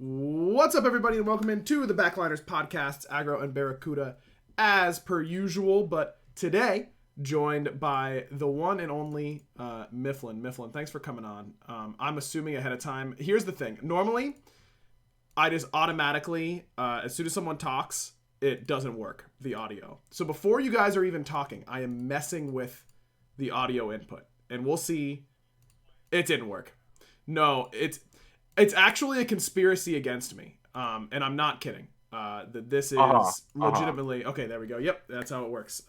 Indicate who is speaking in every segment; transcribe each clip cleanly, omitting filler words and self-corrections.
Speaker 1: What's up, everybody, and welcome into the Backliners Podcasts, Aggro and Barracuda, as per usual. But today, joined by the one and only Mifflin. Mifflin, thanks for coming on. I'm assuming ahead of time. Here's the thing. Normally, I just automatically, as soon as someone talks, it doesn't work, the audio. So before you guys are even talking, I am messing with the audio input. And we'll see. It didn't work. No, it's actually a conspiracy against me, and I'm not kidding. This is legitimately okay. There we go. Yep, that's how it works.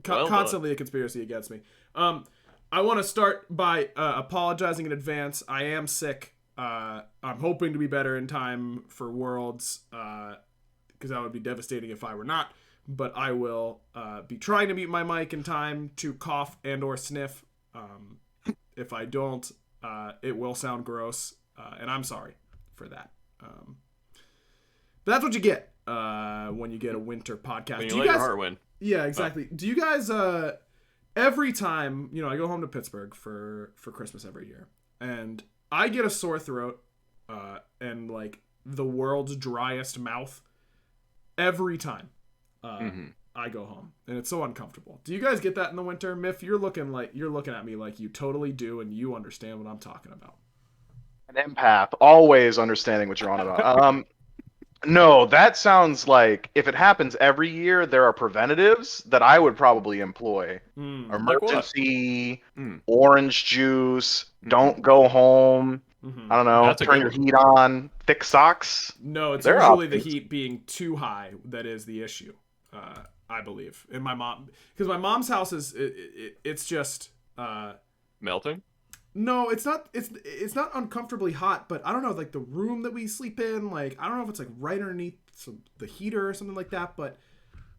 Speaker 1: Constantly a conspiracy against me. I want to start by apologizing in advance. I am sick. I'm hoping to be better in time for Worlds, because that would be devastating if I were not. But I will be trying to mute my mic in time to cough and or sniff. If I don't, it will sound gross. And I'm sorry for that. But that's what you get when you get a winter podcast.
Speaker 2: When you let your heart win.
Speaker 1: Yeah, exactly. Do you guys, every time, I go home to Pittsburgh for Christmas every year, and I get a sore throat and, like, the world's driest mouth every time I go home. And it's so uncomfortable. Do you guys get that in the winter? Miff, you're looking at me like you totally do, and you understand what I'm talking about.
Speaker 3: An empath, always understanding what you're on about. No, that sounds like if it happens every year, there are preventatives that I would probably employ. Emergency, orange juice, don't go home. I don't know, turn your heat on, thick socks.
Speaker 1: No, it's usually the heat being too high that is the issue, I believe. And my mom, because my mom's house is, it's just...
Speaker 2: melting?
Speaker 1: No, it's not. It's not uncomfortably hot, but I don't know, like the room that we sleep in, like I don't know if it's like right underneath the heater or something like that, but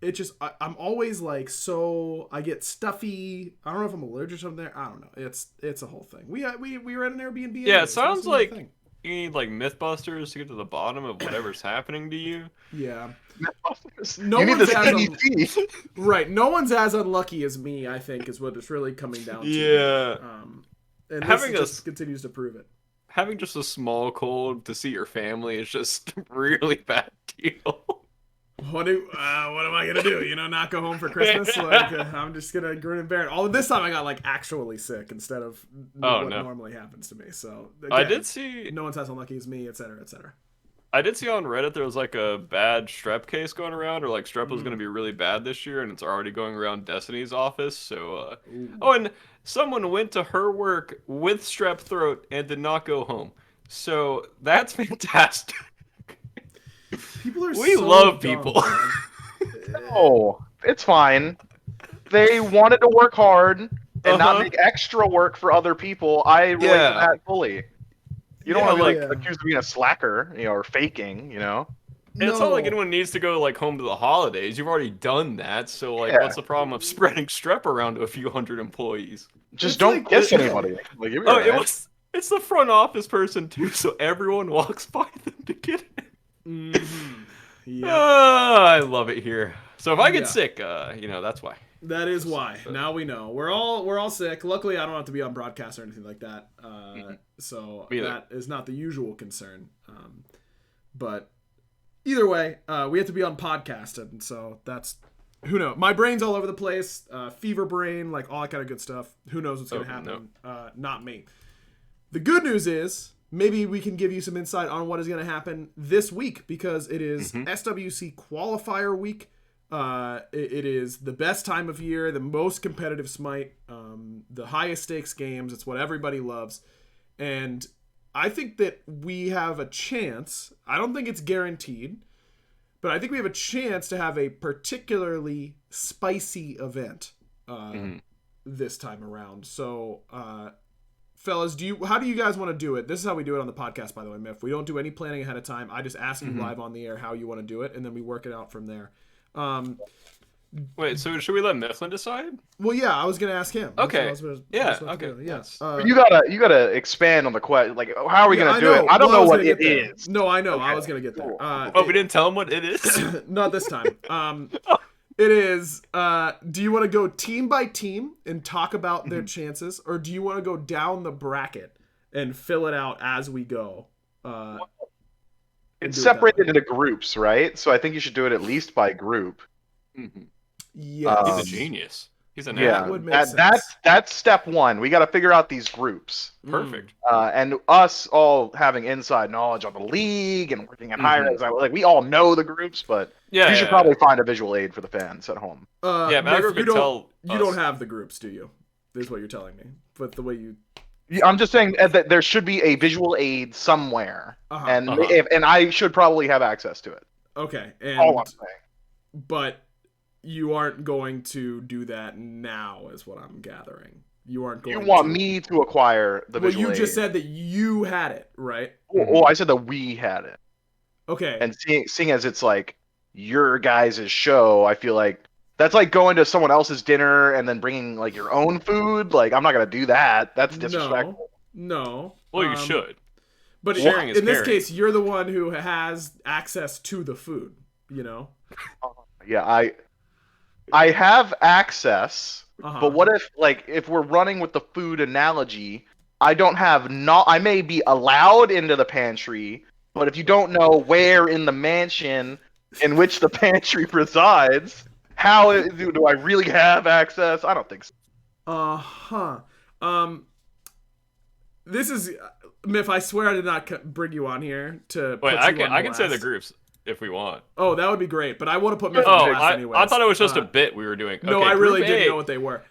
Speaker 1: it just I'm always like, so I get stuffy. I don't know if I'm allergic or something. I don't know. It's a whole thing. We were at an Airbnb.
Speaker 2: Yeah, it sounds like you need like Mythbusters to get to the bottom of whatever's happening to you.
Speaker 1: Yeah.
Speaker 3: Mythbusters.
Speaker 1: Right. No one's as unlucky as me, I think, is what it's really coming down to.
Speaker 2: Yeah.
Speaker 1: And having just continues to prove it.
Speaker 2: Having just a small cold to see your family is just a really bad deal.
Speaker 1: What am I gonna do? Not go home for Christmas? Like I'm just gonna grin and bear it. All this time I got like actually sick instead of normally happens to me. So again,
Speaker 2: I did see
Speaker 1: no one's as unlucky as me, etc., etc.
Speaker 2: I did see on Reddit there was like a bad strep case going around, or like strep was going to be really bad this year, and it's already going around Destiny's office. So, and someone went to her work with strep throat and did not go home. So that's fantastic.
Speaker 1: We
Speaker 2: love people.
Speaker 3: No, it's fine. They wanted to work hard and not make extra work for other people. I relate to that fully. You don't want to be accused of being a slacker, or faking, And
Speaker 2: it's not like anyone needs to go like home to the holidays. You've already done that, so what's the problem of spreading strep around to a few hundred employees?
Speaker 3: Just don't kiss anybody.
Speaker 2: It's the front office person too, so everyone walks by them to get it.
Speaker 1: Yeah.
Speaker 2: I love it here. So if I get sick, that's why.
Speaker 1: That is why. Now we know. We're all sick. Luckily, I don't have to be on broadcast or anything like that. So that is not the usual concern. But either way, we have to be on podcast, and so that's who knows. My brain's all over the place. Fever brain, like all that kind of good stuff. Who knows what's going to happen? No. Not me. The good news is maybe we can give you some insight on what is going to happen this week, because it is SWC qualifier week. It is the best time of year, the most competitive Smite, the highest stakes games. It's what everybody loves. And I think that we have a chance. I don't think it's guaranteed, but I think we have a chance to have a particularly spicy event this time around. So, fellas, how do you guys want to do it? This is how we do it on the podcast, by the way, Miff. We don't do any planning ahead of time. I just ask you live on the air how you want to do it, and then we work it out from there.
Speaker 2: Wait, so should we let Mifflin decide?
Speaker 1: Well, yeah, I was gonna ask him.
Speaker 2: Okay.
Speaker 1: Okay.
Speaker 2: Yes.
Speaker 3: You gotta expand on the question. Like, how are we gonna do it? I don't know what it is.
Speaker 1: No, I know. Okay. I was gonna get there.
Speaker 2: We didn't tell him what it is.
Speaker 1: Not this time. It is. Do you want to go team by team and talk about their chances, or do you want to go down the bracket and fill it out as we go?
Speaker 3: It's
Speaker 1: do it that
Speaker 3: separated
Speaker 1: way.
Speaker 3: into groups, right? So I think you should do it at least by group.
Speaker 2: Mhm.
Speaker 1: Yes.
Speaker 2: He's a
Speaker 3: Um,
Speaker 2: genius. He's an
Speaker 1: That
Speaker 3: Yeah,
Speaker 1: would make
Speaker 3: that
Speaker 1: sense.
Speaker 3: that's step one. We got to figure out these groups,
Speaker 2: perfect.
Speaker 3: and us all having inside knowledge on the league and working at higher.
Speaker 2: Mhm.
Speaker 3: Like we all know the groups, but
Speaker 2: Yeah,
Speaker 3: we
Speaker 2: yeah,
Speaker 3: should
Speaker 2: yeah.
Speaker 3: probably find a visual aid for the fans at home.
Speaker 2: Yeah,
Speaker 1: Myth,
Speaker 2: Magro could tell
Speaker 1: you don't
Speaker 2: us.
Speaker 1: have the groups, do you? Is what you're telling me. But the way you
Speaker 3: Yeah, I'm just saying that there should be a visual aid somewhere,
Speaker 1: Uh-huh.
Speaker 3: and
Speaker 2: Uh-huh.
Speaker 3: and I should probably have access to it.
Speaker 1: Okay.
Speaker 3: All I'm
Speaker 1: And
Speaker 3: saying.
Speaker 1: but you aren't going to do that now is what I'm gathering. You aren't
Speaker 3: You
Speaker 1: going
Speaker 3: want
Speaker 1: to.
Speaker 3: me to acquire the
Speaker 1: Well,
Speaker 3: visual
Speaker 1: you
Speaker 3: aid?
Speaker 1: just said that you had it, right?
Speaker 3: Oh, I said that we had it.
Speaker 1: Okay.
Speaker 3: And seeing as it's like your guys' show, I feel like that's like going to someone else's dinner and then bringing like your own food. Like I'm not gonna do that. That's disrespectful.
Speaker 1: No.
Speaker 2: Well, you should.
Speaker 1: But
Speaker 2: Sharing is
Speaker 1: in this
Speaker 2: caring.
Speaker 1: case, you're the one who has access to the food, you know?
Speaker 3: Yeah, I have access,
Speaker 1: Uh-huh.
Speaker 3: but what if we're running with the food analogy, I don't have not I may be allowed into the pantry, but if you don't know where in the mansion in which the pantry resides, do I really have access? I don't think so.
Speaker 1: Uh-huh. Um this is Miff, I swear I did not bring you on here to
Speaker 2: Wait,
Speaker 1: put
Speaker 2: I
Speaker 1: you
Speaker 2: can
Speaker 1: on
Speaker 2: I can say the
Speaker 1: blast.
Speaker 2: groups if we want.
Speaker 1: Oh, that would be great, but I want to put Miff
Speaker 2: Oh,
Speaker 1: on blast anyways.
Speaker 2: I thought it was just a bit we were doing.
Speaker 1: No,
Speaker 2: Okay,
Speaker 1: I
Speaker 2: Group
Speaker 1: really didn't
Speaker 2: A-
Speaker 1: know what they were.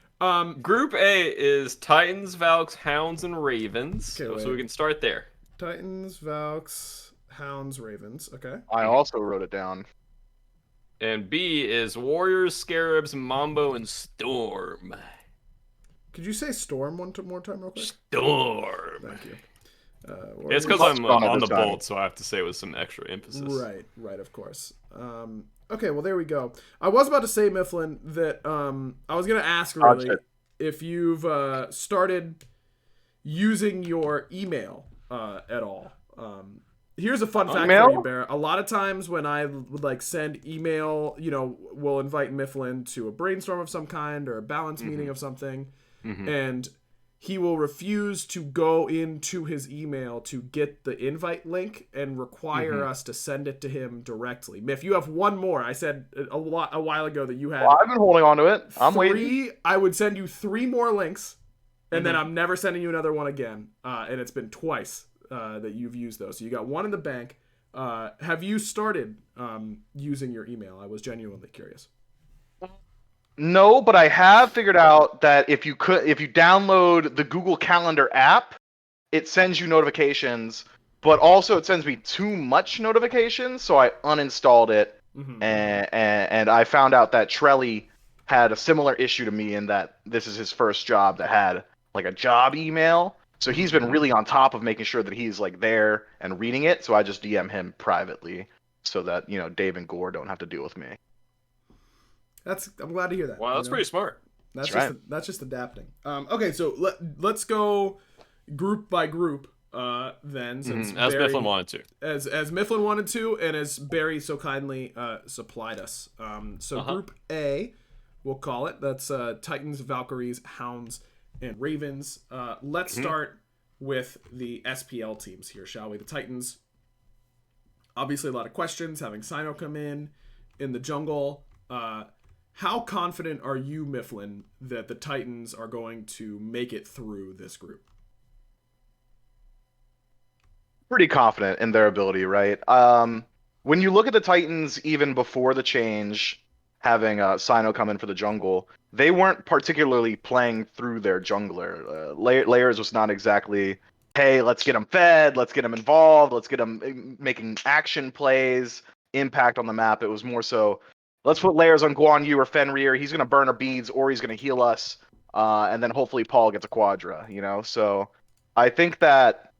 Speaker 2: Group A is Titans, Valks, Hounds, and Ravens.
Speaker 1: Okay,
Speaker 2: So
Speaker 1: wait.
Speaker 2: we can start there.
Speaker 1: Titans, Valks, Hounds, Ravens. Okay.
Speaker 3: I also wrote it down.
Speaker 2: And B is Warriors, Scarabs, Mambo, and Storm.
Speaker 1: Could you say Storm more time real quick?
Speaker 2: Storm.
Speaker 1: Thank you.
Speaker 2: It's because
Speaker 3: Warriors-
Speaker 2: I'm
Speaker 3: Strong at
Speaker 2: on the
Speaker 3: this time.
Speaker 2: bolt, so I have to say it with some extra emphasis.
Speaker 1: Right, of course. Okay, well there we go. I was about to say, Mifflin, that I was gonna ask really
Speaker 3: shit.
Speaker 1: if you've started using your email at all. Here's a fun fact
Speaker 3: Email?
Speaker 1: for you, Bear. A lot of times when I would like send email, we'll invite Mifflin to a brainstorm of some kind or a balance meeting of something, and he will refuse to go into his email to get the invite link and require us to send it to him directly. Miff, you have one more. I said a while ago that you had
Speaker 3: Well, I've been holding on to it. I'm waiting.
Speaker 1: three. I would send you 3 more links, and then I'm never sending you another one again. And it's been twice that you've used those. So you got one in the bank. Have you started using your email? I was genuinely curious.
Speaker 3: No, but I have figured out that if you download the Google Calendar app, it sends you notifications, but also it sends me too much notifications, so I uninstalled it. And I found out that Trelly had a similar issue to me in that this is his first job that had like a job email. So he's been really on top of making sure that he's like there and reading it. So I just DM him privately so that, Dave and Gore don't have to deal with me.
Speaker 1: I'm glad to hear that.
Speaker 2: Wow, that's pretty smart.
Speaker 1: That's
Speaker 3: right.
Speaker 1: just that's just adapting. Okay, so let's go group by group. Then since
Speaker 2: As
Speaker 1: Barry-
Speaker 2: Mifflin wanted to.
Speaker 1: as Mifflin wanted to, and as Barry so kindly supplied us. So Group A, we'll call it. That's Titans, Valkyries, Hounds, and Ravens. Let's start with the SPL teams here, shall we? The Titans. Obviously, a lot of questions. Having Sino come in the jungle. How confident are you, Mifflin, that the Titans are going to make it through this group?
Speaker 3: Pretty confident in their ability, right? When you look at the Titans, even before the change, having Sino come in for the jungle, they weren't particularly playing through their jungler. Layers was not exactly, hey, let's get them fed, let's get them involved, let's get them making action plays, impact on the map. It was more so, let's put Layers on Guan Yu or Fenrir. He's going to burn our beads or he's going to heal us. And then hopefully Paul gets a Quadra, So I think that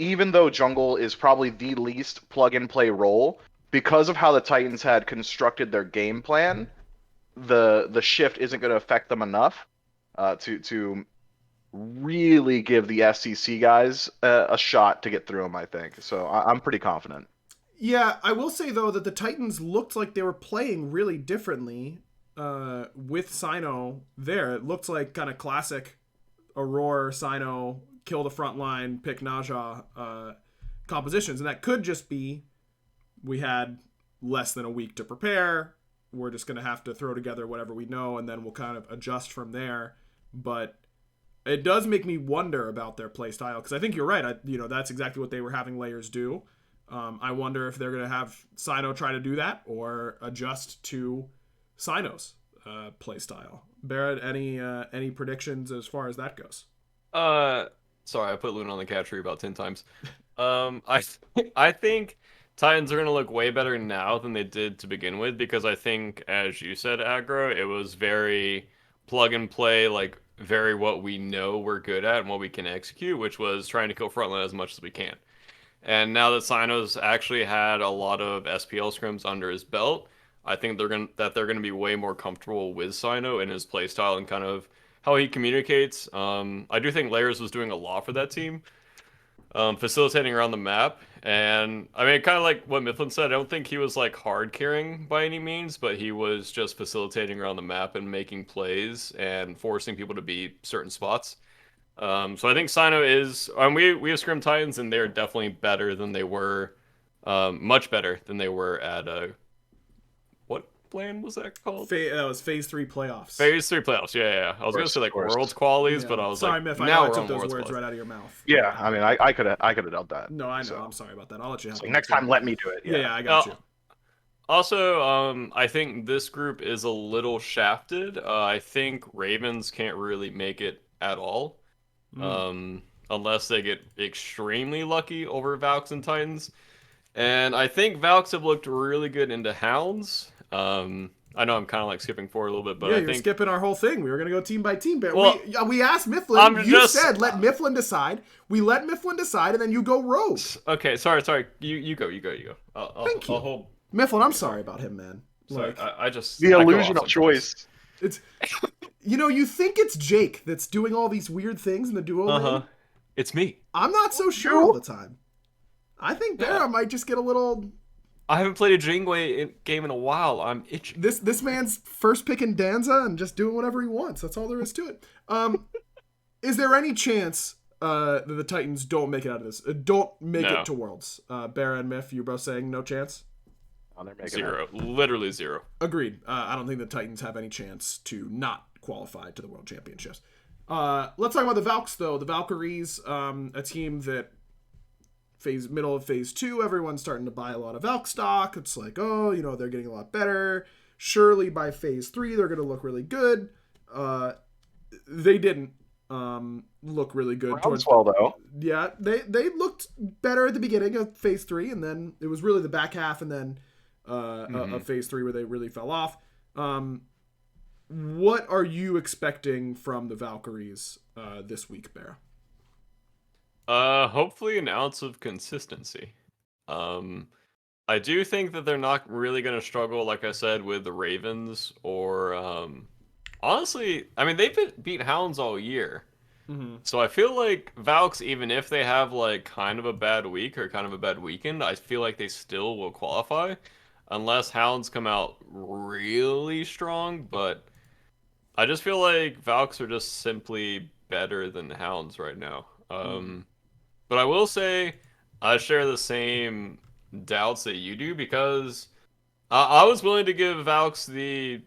Speaker 3: even though jungle is probably the least plug-and-play role, because of how the Titans had constructed their game plan, the shift isn't going to affect them enough to really give the SCC guys a shot to get through them, I think. So I'm pretty confident.
Speaker 1: Yeah, I will say, though, that the Titans looked like they were playing really differently with Sino there. It looked like kind of classic Aurora, Sino, kill the front line, pick Naja compositions. And that could just be we had less than a week to prepare. We're just going to have to throw together whatever we know, and then we'll kind of adjust from there. But it does make me wonder about their play style, because I think you're right. That's exactly what they were having layers do. I wonder if they're going to have Sino try to do that or adjust to Sino's play style. Barrett, any predictions as far as that goes?
Speaker 2: Sorry, I put Luna on the cat tree about 10 times. I think Titans are gonna look way better now than they did to begin with, because I think, as you said, Aggro, it was very plug and play, like very what we know we're good at and what we can execute, which was trying to kill frontline as much as we can. And now that Sino's actually had a lot of SPL scrims under his belt, I think they're gonna be way more comfortable with Sino and his playstyle and kind of how he communicates. I do think Layers was doing a lot for that team, facilitating around the map. And I mean, kind of like what Mifflin said, I don't think he was like hard carrying by any means, but he was just facilitating around the map and making plays and forcing people to beat certain spots. So I think Sino is, we have Scrim Titans, and they're definitely better than they were, much better than they were at, what plan was that called?
Speaker 1: That was Phase 3 playoffs.
Speaker 2: Phase 3 playoffs, yeah. I was going to say like Worlds Qualies, but I was
Speaker 1: sorry,
Speaker 2: like,
Speaker 1: Miff, I
Speaker 2: now
Speaker 1: know I
Speaker 2: we're
Speaker 1: took
Speaker 2: on
Speaker 1: those
Speaker 2: Worlds
Speaker 1: words
Speaker 2: Qualies.
Speaker 1: right out of your mouth.
Speaker 3: Yeah, I mean, I could have dealt that.
Speaker 1: No, I know.
Speaker 3: So.
Speaker 1: I'm sorry about that. I'll let you have
Speaker 3: So
Speaker 1: it.
Speaker 3: next time, let me do it.
Speaker 1: Yeah, I got you.
Speaker 2: Also, I think this group is a little shafted. I think Ravens can't really make it at all. Unless they get extremely lucky over Valks and Titans. And I think Valks have looked really good into Hounds. I know I'm kind of like skipping forward a little bit, but I
Speaker 1: you're
Speaker 2: think
Speaker 1: skipping our whole thing. We were going to go team by team. But
Speaker 2: well,
Speaker 1: we asked Mifflin. You
Speaker 2: just
Speaker 1: said let Mifflin decide. We let Mifflin decide, and then you go rogue.
Speaker 2: Okay, sorry. You go.
Speaker 1: Thank you.
Speaker 2: I'll hold.
Speaker 1: Mifflin, I'm sorry about him, man.
Speaker 2: Sorry, I just...
Speaker 3: The illusion of choice.
Speaker 1: It's... you think it's Jake that's doing all these weird things in the duo lane?
Speaker 2: It's me.
Speaker 1: I'm not so sure all the time. I think Dara might just get a little...
Speaker 2: I haven't played a Jingwei game in a while. I'm itching.
Speaker 1: This man's first picking Danza and just doing whatever he wants. That's all there is to it. Is there any chance that the Titans don't make it out of this? Don't make it to Worlds? Barra and Miff, you're both saying no chance?
Speaker 3: Oh, they're making
Speaker 2: zero. Literally zero.
Speaker 1: Agreed. I don't think the Titans have any chance to not qualify to the World Championships. Let's talk about the Valks, though. The Valkyries, a team that middle of phase 2, everyone's starting to buy a lot of Valk stock. It's like, they're getting a lot better. Surely by phase 3, they're going to look really good. They didn't look really good.
Speaker 3: Though.
Speaker 1: Yeah, they looked better at the beginning of phase 3, and then it was really the back half and then of phase 3 where they really fell off. What are you expecting from the Valkyries this week, Bear?
Speaker 2: Hopefully an ounce of consistency. I do think that they're not really going to struggle, like I said, with the Ravens or, honestly, I mean, they've beat Hounds all year. So I feel like Valks, even if they have like kind of a bad week or kind of a bad weekend, I feel like they still will qualify unless Hounds come out really strong. But I just feel like Valks are just simply better than Hounds right now. But I will say I share the same doubts that you do, because I was willing to give Valks the,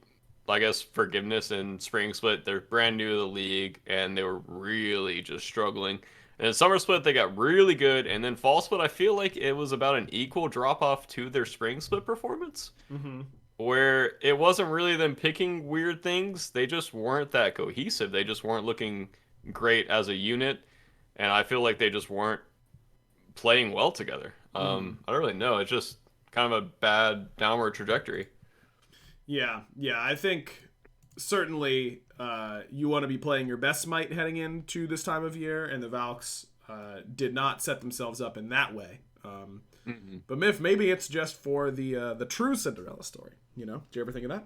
Speaker 2: I guess, forgiveness in Spring Split. They're brand new to the league, and they were really just struggling. And in Summer Split, they got really good, and then Fall Split, I feel like it was about an equal drop-off to their Spring Split performance, where it wasn't really them picking weird things. They just weren't that cohesive. They just weren't looking great as a unit, and I feel like they just weren't playing well together. I don't really know. It's just kind of a bad downward trajectory.
Speaker 1: Yeah, I think certainly you want to be playing your best Smite heading into this time of year, and the Valks did not set themselves up in that way. But Miff, maybe it's just for the true Cinderella story. Did you ever think of that?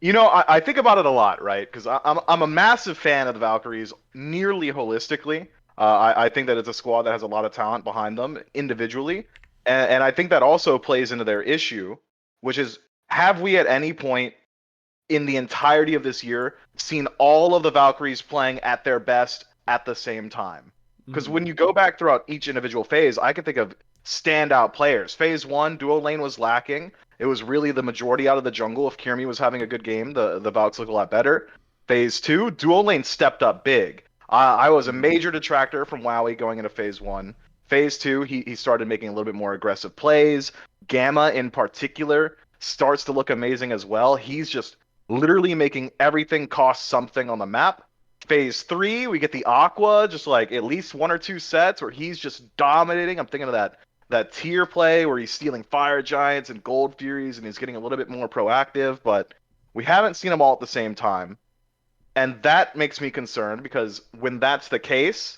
Speaker 3: I think about it a lot, right? Because I'm a massive fan of the Valkyries, nearly holistically. I think that it's a squad that has a lot of talent behind them individually, and I think that also plays into their issue, which is, have we at any point in the entirety of this year seen all of the Valkyries playing at their best at the same time? Because when you go back throughout each individual phase, I can think of standout players. Phase 1, duo lane was lacking. It was really the majority out of the jungle. If Kirmi was having a good game, the Valks look a lot better. Phase 2, duo lane stepped up big. I was a major detractor from Wowie going into Phase 1. Phase 2, he started making a little bit more aggressive plays. Gamma, in particular, starts to look amazing as well. He's just literally making everything cost something on the map. Phase 3, we get the Aqua, just like at least 1 or 2 sets where he's just dominating. I'm thinking of that tier play where he's stealing Fire Giants and Gold Furies and he's getting a little bit more proactive, but we haven't seen them all at the same time. And that makes me concerned because when that's the case,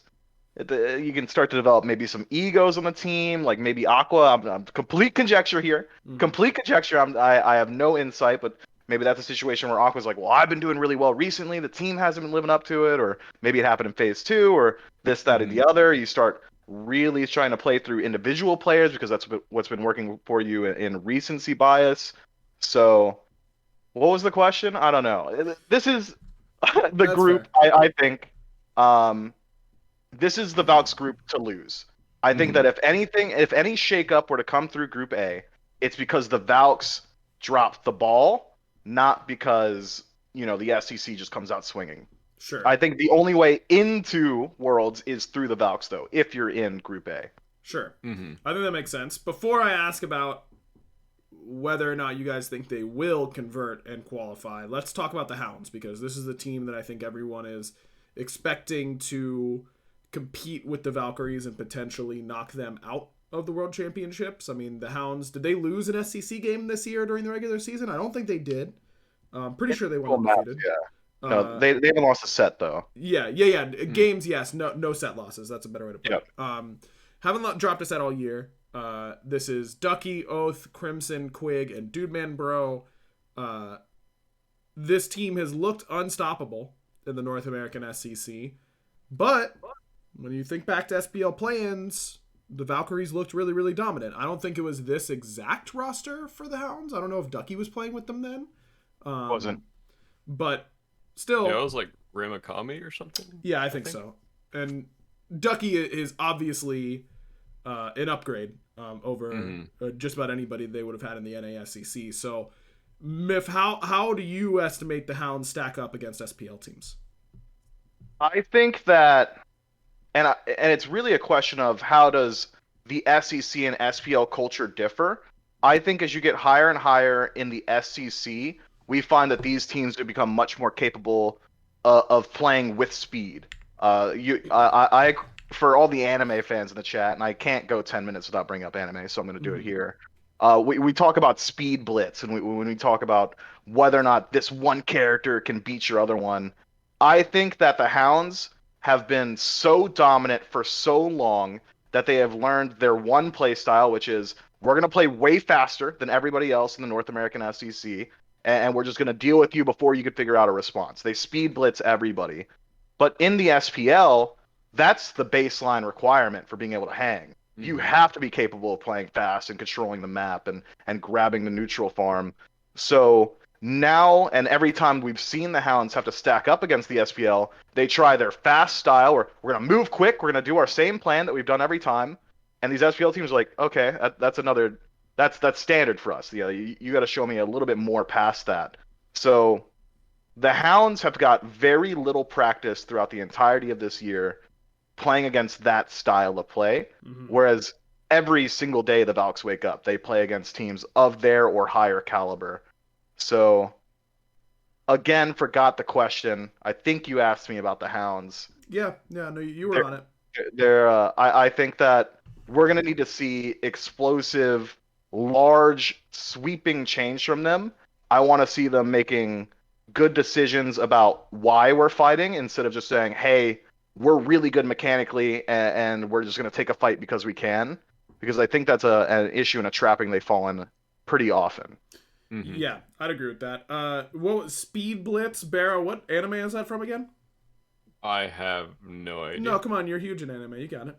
Speaker 3: you can start to develop maybe some egos on the team, like maybe Aqua. I'm complete conjecture here. Complete conjecture. I have no insight, but maybe that's a situation where Aqua's like, well, I've been doing really well recently. The team hasn't been living up to it, or maybe it happened in Phase 2, or this, that, and the other. You start really trying to play through individual players because that's what's been working for you in recency bias. So, what was the question? I don't know. This is the
Speaker 1: That's
Speaker 3: group. I think. This is the Valks group to lose. I think that if any shakeup were to come through Group A, it's because the Valks dropped the ball, not because the SEC just comes out swinging.
Speaker 1: Sure.
Speaker 3: I think the only way into Worlds is through the Valks, though, if you're in Group A.
Speaker 1: Sure. I think that makes sense. Before I ask about whether or not you guys think they will convert and qualify, let's talk about the Hounds, because this is the team that I think everyone is expecting to compete with the Valkyries and potentially knock them out of the World Championships. I mean, the Hounds, did they lose an SCC game this year during the regular season? I don't think they did. I'm pretty sure they went undefeated.
Speaker 3: Yeah. No, they haven't lost a set, though.
Speaker 1: Yeah. Games, yes. No set losses. That's a better way to put it. Haven't dropped a set all year. This is Ducky, Oath, Crimson, Quig, and Dudeman Bro. This team has looked unstoppable in the North American SCC, but when you think back to SPL play-ins, the Valkyries looked really, really dominant. I don't think it was this exact roster for the Hounds. I don't know if Ducky was playing with them then.
Speaker 3: Wasn't.
Speaker 1: But still.
Speaker 2: Yeah, it was like Ramakami or something.
Speaker 1: Yeah, I think so. And Ducky is obviously an upgrade over just about anybody they would have had in the NASCC. So, Miff, how do you estimate the Hounds stack up against SPL teams?
Speaker 3: I think that, and it's really a question of how does the SEC and SPL culture differ. I think as you get higher and higher in the SCC, we find that these teams have become much more capable of playing with speed. I for all the anime fans in the chat, and I can't go 10 minutes without bringing up anime, so I'm going to do it here. We talk about speed blitz, and when we talk about whether or not this one character can beat your other one, I think that the Hounds have been so dominant for so long that they have learned their one play style, which is we're going to play way faster than everybody else in the North American SEC, and we're just going to deal with you before you could figure out a response. They speed blitz everybody. But in the SPL, that's the baseline requirement for being able to hang. You have to be capable of playing fast and controlling the map and grabbing the neutral farm. So now, and every time we've seen the Hounds have to stack up against the SPL, they try their fast style, where we're going to move quick, we're going to do our same plan that we've done every time. And these SPL teams are like, okay, that's standard for us. You got to show me a little bit more past that. So the Hounds have got very little practice throughout the entirety of this year playing against that style of play, whereas every single day the Valks wake up, they play against teams of their or higher caliber. So, again, forgot the question. I think you asked me about the Hounds.
Speaker 1: No, you were on it.
Speaker 3: I think that we're going to need to see explosive, large, sweeping change from them. I want to see them making good decisions about why we're fighting instead of just saying, hey, we're really good mechanically and we're just going to take a fight because we can. Because I think that's an issue and a trapping they fall in pretty often.
Speaker 1: Yeah, I'd agree with that. What was Speed Blitz, Barrow? What anime is that from again?
Speaker 2: I have no idea.
Speaker 1: No, come on, you're huge in anime. You got it.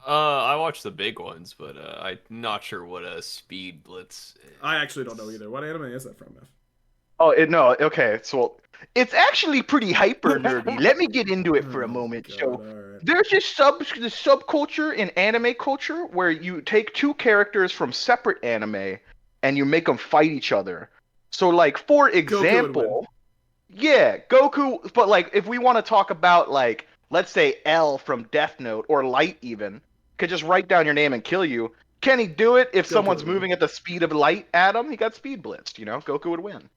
Speaker 2: I watch the big ones, but I'm not sure what a Speed Blitz is.
Speaker 1: I actually don't know either. What anime is that from, Miff?
Speaker 3: Oh, no. Okay, so It's actually pretty hyper nerdy. Let me get into it for a
Speaker 1: Oh,
Speaker 3: moment.
Speaker 1: God,
Speaker 3: So
Speaker 1: all right.
Speaker 3: there's this subculture in anime culture where you take two characters from separate anime and you make them fight each other. So like for
Speaker 1: Goku would win.
Speaker 3: example, yeah, Goku, but like if we want to talk about like let's say L from Death Note or Light even could just write down your name and kill you. Can he do it if
Speaker 1: Goku
Speaker 3: someone's
Speaker 1: would win.
Speaker 3: moving at the speed of light at him? He got speed blitzed, Goku would win.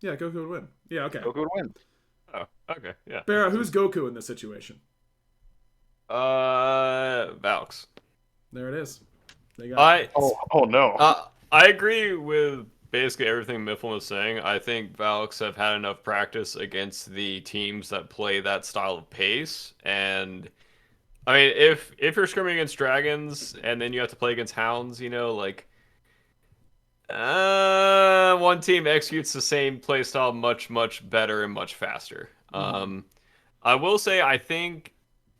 Speaker 1: Yeah, Goku would win. Yeah, okay.
Speaker 3: Goku would win.
Speaker 2: Oh, okay, yeah.
Speaker 1: Barra, who's Goku in this situation?
Speaker 2: Valks.
Speaker 1: There it is. They got
Speaker 2: I
Speaker 3: Oh no.
Speaker 2: I agree with basically everything Mifflin was saying. I think Valks have had enough practice against the teams that play that style of pace, and I mean, if you're scrimming against dragons and then you have to play against hounds, like one team executes the same play style much better and much faster. I will say I think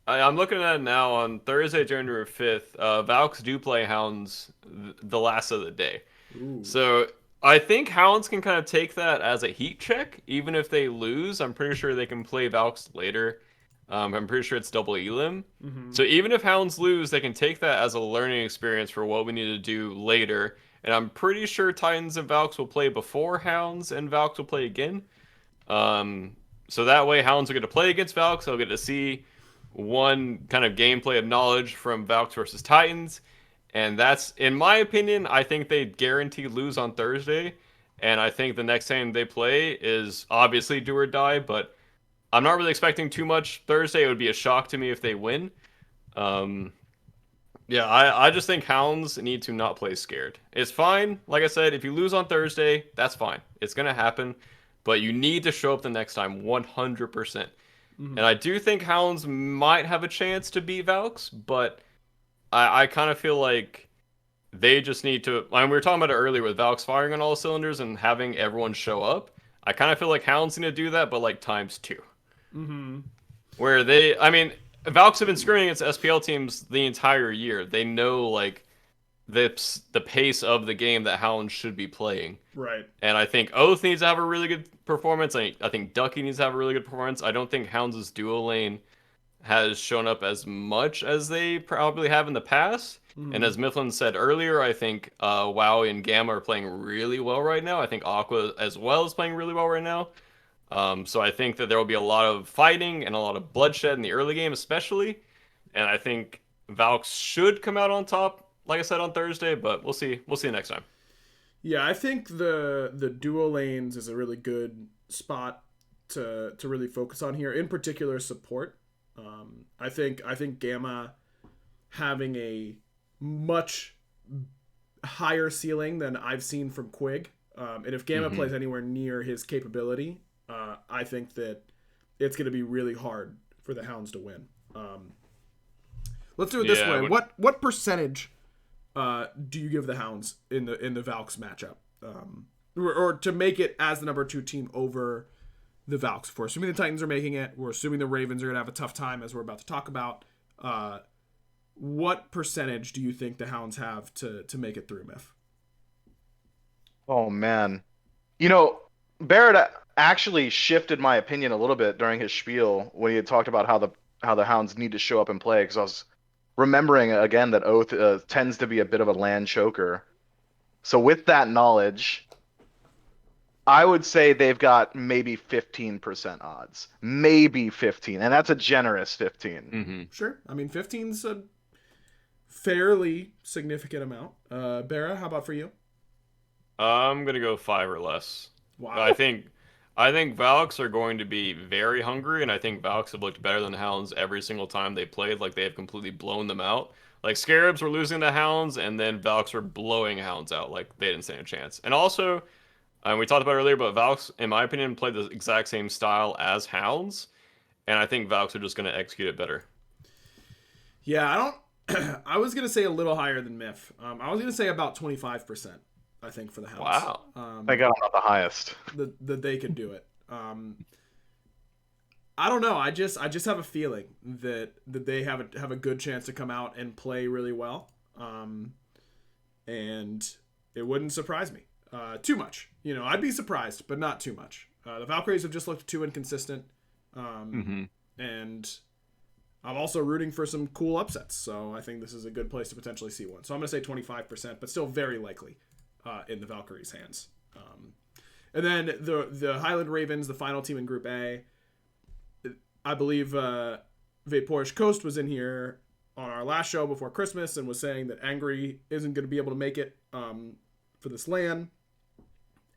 Speaker 2: I'm looking at it now on Thursday, January 5th. Valks do play hounds the last of the day.
Speaker 1: Ooh.
Speaker 2: So I think hounds can kind of take that as a heat check, even if they lose. I'm pretty sure they can play Valks later. I'm pretty sure it's double elim. So even if hounds lose, they can take that as a learning experience for what we need to do later. And I'm pretty sure Titans and Valks will play before hounds and Valks will play again. So that way hounds will get to play against Valks. They'll get to see one kind of gameplay of knowledge from Valks versus Titans. And that's, in my opinion, I think they guarantee lose on Thursday. And I think the next time they play is obviously do or die, but I'm not really expecting too much Thursday. It would be a shock to me if they win. Yeah, I just think hounds need to not play scared. It's fine. Like I said, if you lose on Thursday, that's fine. It's going to happen. But you need to show up the next time 100%. And I do think hounds might have a chance to beat Valks, but I kind of feel like they just need to. I mean, we were talking about it earlier with Valks firing on all cylinders and having everyone show up. I kind of feel like hounds need to do that, but like times two. Where I mean, Valks have been screwing against SPL teams the entire year. They know like the pace of the game that hounds should be playing.
Speaker 1: Right.
Speaker 2: And I think Oath needs to have a really good performance. I think Ducky needs to have a really good performance. I don't think Hounds' duo lane has shown up as much as they probably have in the past. And as Mifflin said earlier, I think WoW and Gamma are playing really well right now. I think Aqua as well is playing really well right now. So I think that there will be a lot of fighting and a lot of bloodshed in the early game especially. And I think Valks should come out on top, like I said, on Thursday, but we'll see. We'll see next time.
Speaker 1: Yeah, I think the duo lanes is a really good spot to really focus on here. In particular, support. I think Gamma having a much higher ceiling than I've seen from Quig. And if Gamma plays anywhere near his capability, I think that it's going to be really hard for the Hounds to win. Let's do it this way. What percentage do you give the Hounds in the Valks matchup, or to make it as the number 2 team over the Valks? If we're assuming the Titans are making it, we're assuming the Ravens are going to have a tough time, as we're about to talk about. What percentage do you think the Hounds have to make it through, Miff?
Speaker 3: Oh man, Barrett actually shifted my opinion a little bit during his spiel when he had talked about how the Hounds need to show up and play, because I was remembering again that Oath tends to be a bit of a land choker. So with that knowledge, I would say they've got maybe 15% odds. Maybe 15, and that's a generous 15.
Speaker 1: Sure. I mean, 15's a fairly significant amount. Barra, how about for you?
Speaker 2: I'm gonna go 5 or less.
Speaker 1: Wow.
Speaker 2: I think Valks are going to be very hungry, and I think Valks have looked better than Hounds every single time they played. Like, they have completely blown them out. Like, Scarabs were losing to Hounds, and then Valks were blowing Hounds out. Like, they didn't stand a chance. And also, we talked about earlier, but Valks, in my opinion, played the exact same style as Hounds, and I think Valks are just going to execute it better.
Speaker 1: Yeah, I don't. I was gonna say a little higher than Miff. I was gonna say about 25%. I think for the Hounds.
Speaker 2: Wow.
Speaker 3: I got not the highest.
Speaker 1: That they could do it. I don't know. I just have a feeling that they have a good chance to come out and play really well. And it wouldn't surprise me too much. I'd be surprised, but not too much. The Valkyries have just looked too inconsistent. And I'm also rooting for some cool upsets. So I think this is a good place to potentially see one. So I'm going to say 25%, but still very likely in the Valkyries' hands. And then the Highland Ravens, the final team in Group A. I believe Vaporish Coast was in here on our last show before Christmas and was saying that Angry isn't going to be able to make it for this LAN.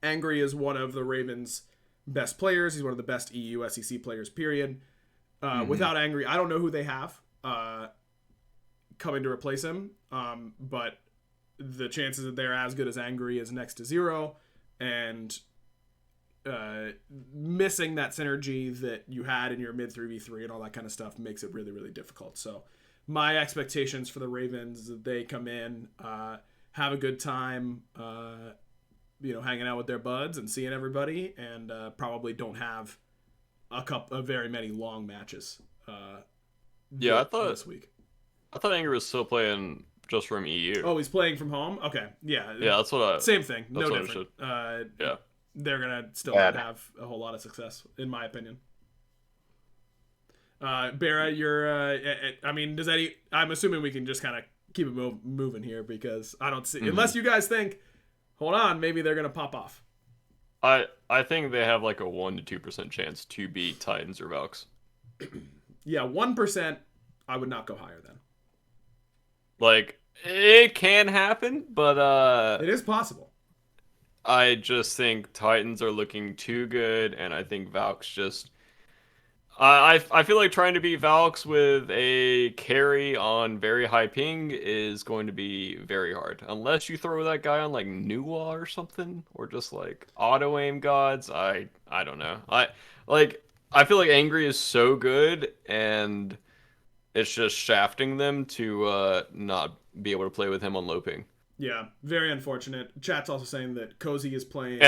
Speaker 1: Angry is one of the Ravens' best players. He's one of the best EU SEC players, period. Without Angry, I don't know who they have coming to replace him. But the chances that they're as good as Angry is next to zero. And missing that synergy that you had in your mid 3v3 and all that kind of stuff makes it really, really difficult. So my expectations for the Ravens is that they come in, have a good time, hanging out with their buds and seeing everybody, and probably don't have very many long matches.
Speaker 2: I thought
Speaker 1: this week.
Speaker 2: I thought Angry was still playing just from EU.
Speaker 1: Oh, he's playing from home. Okay, yeah,
Speaker 2: that's what
Speaker 1: same thing.
Speaker 2: That's
Speaker 1: No
Speaker 2: what
Speaker 1: different.
Speaker 2: Yeah,
Speaker 1: they're gonna still have a whole lot of success, in my opinion. Barra, you're. I mean, does that? I'm assuming we can just kind of keep it moving here because I don't see unless you guys think, hold on, maybe they're gonna pop off.
Speaker 2: I think they have like a 1 to 2% chance to beat Titans or Valks.
Speaker 1: Yeah, 1%. I would not go higher then.
Speaker 2: Like it can happen, but
Speaker 1: it is possible.
Speaker 2: I just think Titans are looking too good, and I think Valks just. I feel like trying to beat Valks with a carry on very high ping is going to be very hard. Unless you throw that guy on like Nuwa or something, or just like auto aim gods. I don't know. I feel like Angry is so good, and it's just shafting them to not be able to play with him on low ping.
Speaker 1: Yeah, very unfortunate. Chat's also saying that Cozy is playing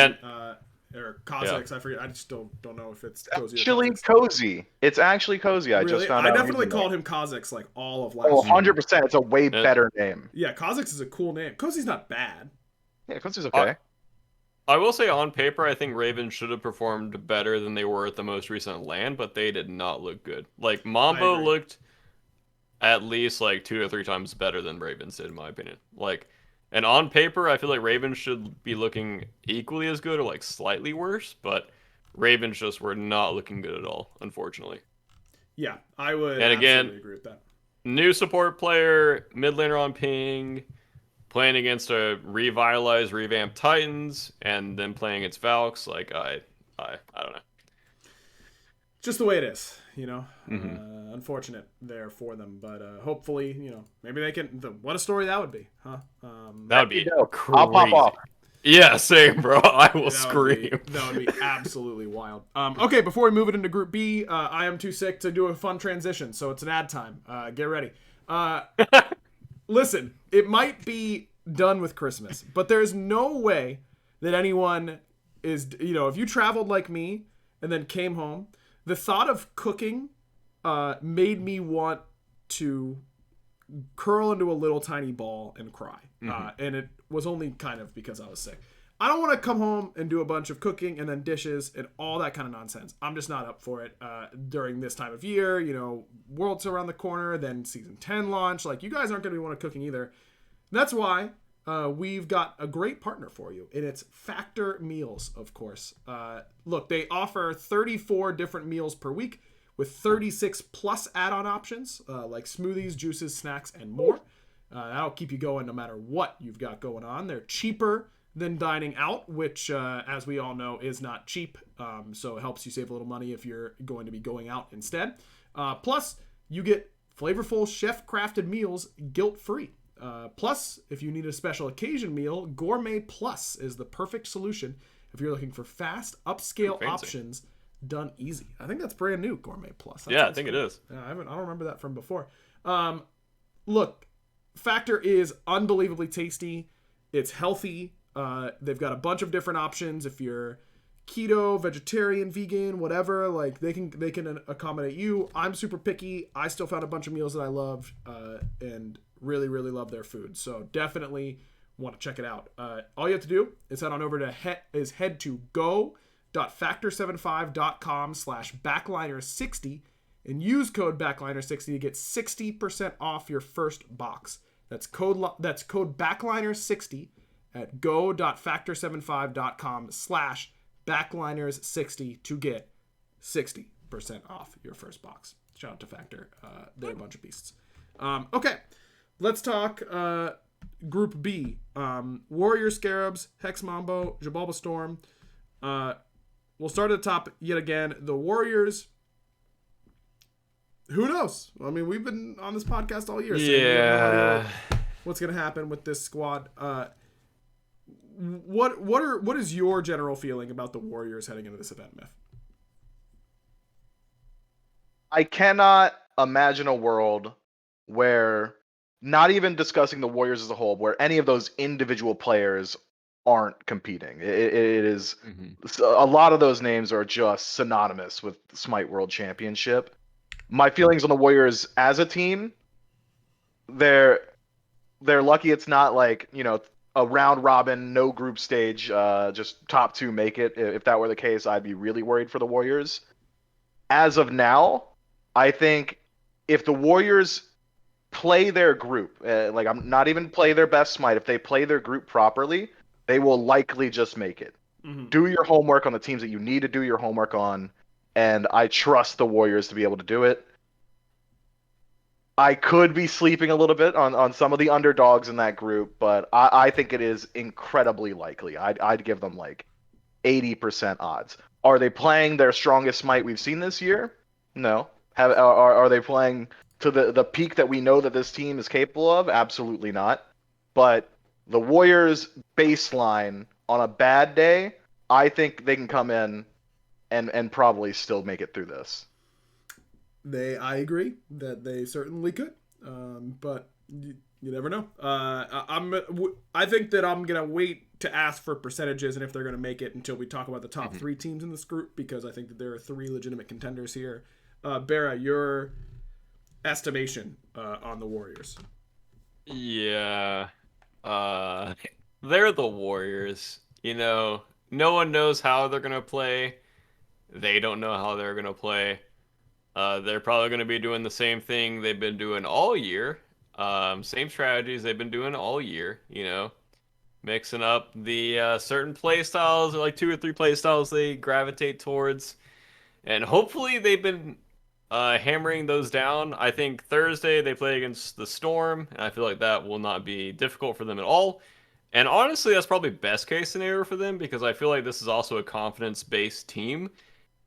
Speaker 1: or Kha'Zix. I forget. I just don't know if it's Cozy.
Speaker 3: Actually, Cozy. It's actually Cozy. I just found out.
Speaker 1: I definitely called him Kha'Zix like all of last
Speaker 3: year. 100%. It's a way better name.
Speaker 1: Yeah, Kha'Zix is a cool name. Cozy's not bad.
Speaker 3: Yeah, Cozy's okay.
Speaker 2: I will say on paper, I think Ravens should have performed better than they were at the most recent LAN, but they did not look good. Like Mambo looked at least like 2 or 3 times better than Ravens did, in my opinion. And on paper, I feel like Ravens should be looking equally as good or like slightly worse, but Ravens just were not looking good at all, unfortunately.
Speaker 1: Yeah, I would
Speaker 2: absolutely
Speaker 1: agree with that.
Speaker 2: New support player, mid laner on ping, playing against a revitalized, revamped Titans, and then playing against Valks. Like I don't know.
Speaker 1: Just the way it is, unfortunate there for them, but hopefully, maybe they can. What a story that would be, huh?
Speaker 2: That would be crazy.
Speaker 3: I'll pop off.
Speaker 2: Yeah, same, bro. I will scream.
Speaker 1: That would be absolutely wild. Okay, before we move it into Group B, I am too sick to do a fun transition, so it's an ad time. Get ready. Listen, it might be done with Christmas, but there's no way that anyone is, if you traveled like me and then came home, the thought of cooking made me want to curl into a little tiny ball and cry. And it was only kind of because I was sick. I don't want to come home and do a bunch of cooking and then dishes and all that kind of nonsense. I'm just not up for it during this time of year. World's around the corner, then Season 10 launch. Like, you guys aren't going to be wanting cooking either. That's why we've got a great partner for you, and it's Factor Meals, of course. Look, they offer 34 different meals per week with 36 plus add-on options like smoothies, juices, snacks, and more. That'll keep you going no matter what you've got going on. They're cheaper than dining out, which, as we all know, is not cheap. So it helps you save a little money if you're going to be going out instead. Plus, you get flavorful chef-crafted meals guilt-free. Plus, if you need a special occasion meal, Gourmet Plus is the perfect solution if you're looking for fast, upscale options done easy. I think that's brand new, Gourmet Plus.
Speaker 2: I think it is.
Speaker 1: Yeah, I don't remember that from before. Look, Factor is unbelievably tasty. It's healthy. They've got a bunch of different options. If you're keto, vegetarian, vegan, whatever, like they can accommodate you. I'm super picky. I still found a bunch of meals that I love and really, really love their food. So definitely want to check it out. All you have to do is head on over to head to go go.factor75.com/backliner60 and use code backliner60 to get 60% off your first box. That's code backliner60 at go.factor75.com/backliners60 to get 60% off your first box. Shout out to Factor. They're a bunch of beasts. Okay, let's talk Group B. Warrior Scarabs, Hex Mambo, Jabalba Storm. We'll start at the top yet again. The Warriors. Who knows? I mean, we've been on this podcast all year.
Speaker 2: Yeah.
Speaker 1: We have no idea what's going to happen with this squad. What is your general feeling about the Warriors heading into this event, Myth?
Speaker 3: I cannot imagine a world where, not even discussing the Warriors as a whole, where any of those individual players aren't competing. It is a lot of those names are just synonymous with the Smite World Championship. My feelings on the Warriors as a team, they're lucky it's not like, a round robin, no group stage, just top two make it. If that were the case, I'd be really worried for the Warriors. As of now, I think if the Warriors play their group, I'm not even play their best Smite, if they play their group properly, they will likely just make it. Do your homework on the teams that you need to do your homework on, and I trust the Warriors to be able to do it. I could be sleeping a little bit on some of the underdogs in that group, but I think it is incredibly likely. I'd give them like 80% odds. Are they playing their strongest Smite we've seen this year? No. Are they playing to the peak that we know that this team is capable of? Absolutely not. But the Warriors baseline on a bad day, I think they can come in and probably still make it through this.
Speaker 1: I agree that they certainly could, but you never know. I think that I'm gonna wait to ask for percentages and if they're gonna make it until we talk about the top three teams in this group, because I think that there are three legitimate contenders here. Bera, your estimation on the Warriors?
Speaker 2: Yeah, they're the Warriors. No one knows how they're gonna play. They don't know how they're gonna play. They're probably going to be doing the same thing they've been doing all year. Same strategies they've been doing all year, mixing up the certain play styles, or like 2 or 3 play styles they gravitate towards. And hopefully they've been hammering those down. I think Thursday they play against the Storm, and I feel like that will not be difficult for them at all. And honestly, that's probably best case scenario for them, because I feel like this is also a confidence-based team.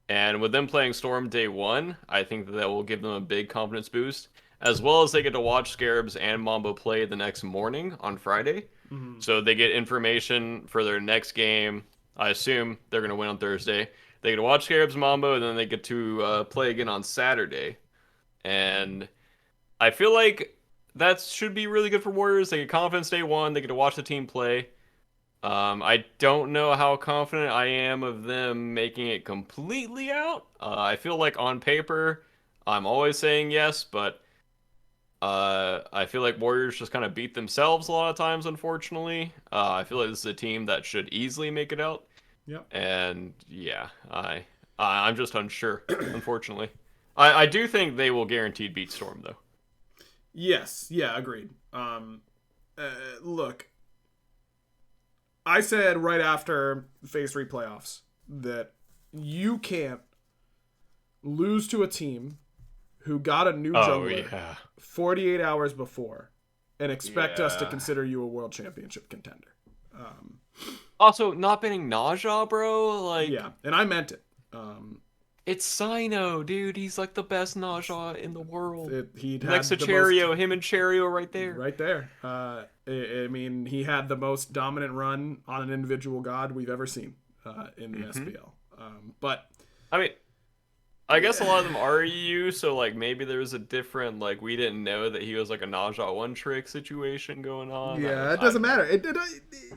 Speaker 2: And with them playing Storm day 1, I think that will give them a big confidence boost, as well as they get to watch Scarabs and Mambo play the next morning on Friday. So they get information for their next game. I assume they're going to win on Thursday. They get to watch Scarabs Mambo, and then they get to play again on Saturday. And I feel like that should be really good for Warriors. They get confidence day 1. They get to watch the team play. I don't know how confident I am of them making it completely out. I feel like on paper, I'm always saying yes, but I feel like Warriors just kind of beat themselves a lot of times, unfortunately. I feel like this is a team that should easily make it out.
Speaker 1: Yep.
Speaker 2: And yeah, I'm just unsure, unfortunately. I do think they will guaranteed beat Storm, though.
Speaker 1: Yes. Yeah, agreed. Look, I said right after Phase 3 playoffs that you can't lose to a team who got a new jungler 48 hours before and expect us to consider you a world championship contender.
Speaker 2: Also, not banning Naja, bro.
Speaker 1: Yeah, and I meant it.
Speaker 2: It's Sino, dude. He's like the best Naja in the world.
Speaker 1: Next
Speaker 2: to Cherio, him and Cherio right there.
Speaker 1: Right there. I mean, he had the most dominant run on an individual god we've ever seen in the SPL. But
Speaker 2: I mean, I guess a lot of them are EU, so like maybe there's a different, like, we didn't know that he was like a Naja one trick situation going on.
Speaker 1: Yeah, it doesn't matter.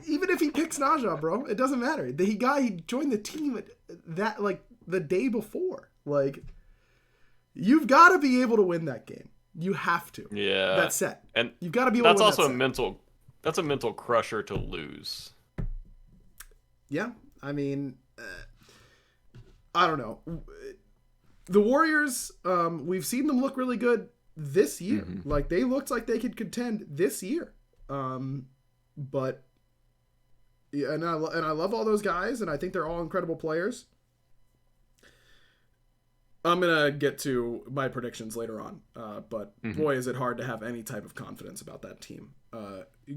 Speaker 1: Even if he picks Naja, bro, it doesn't matter. He joined the team that like the day before. Like, you've got to be able to win that game. You have to.
Speaker 2: Yeah.
Speaker 1: That's set.
Speaker 2: And
Speaker 1: you've got to be able to win
Speaker 2: that's also that's a mental crusher to lose.
Speaker 1: Yeah. I mean, I don't know. The Warriors, we've seen them look really good this year.
Speaker 2: Mm-hmm.
Speaker 1: Like, they looked like they could contend this year. But yeah, and I love all those guys, and I think they're all incredible players. I'm gonna get to my predictions later on, but boy, is it hard to have any type of confidence about that team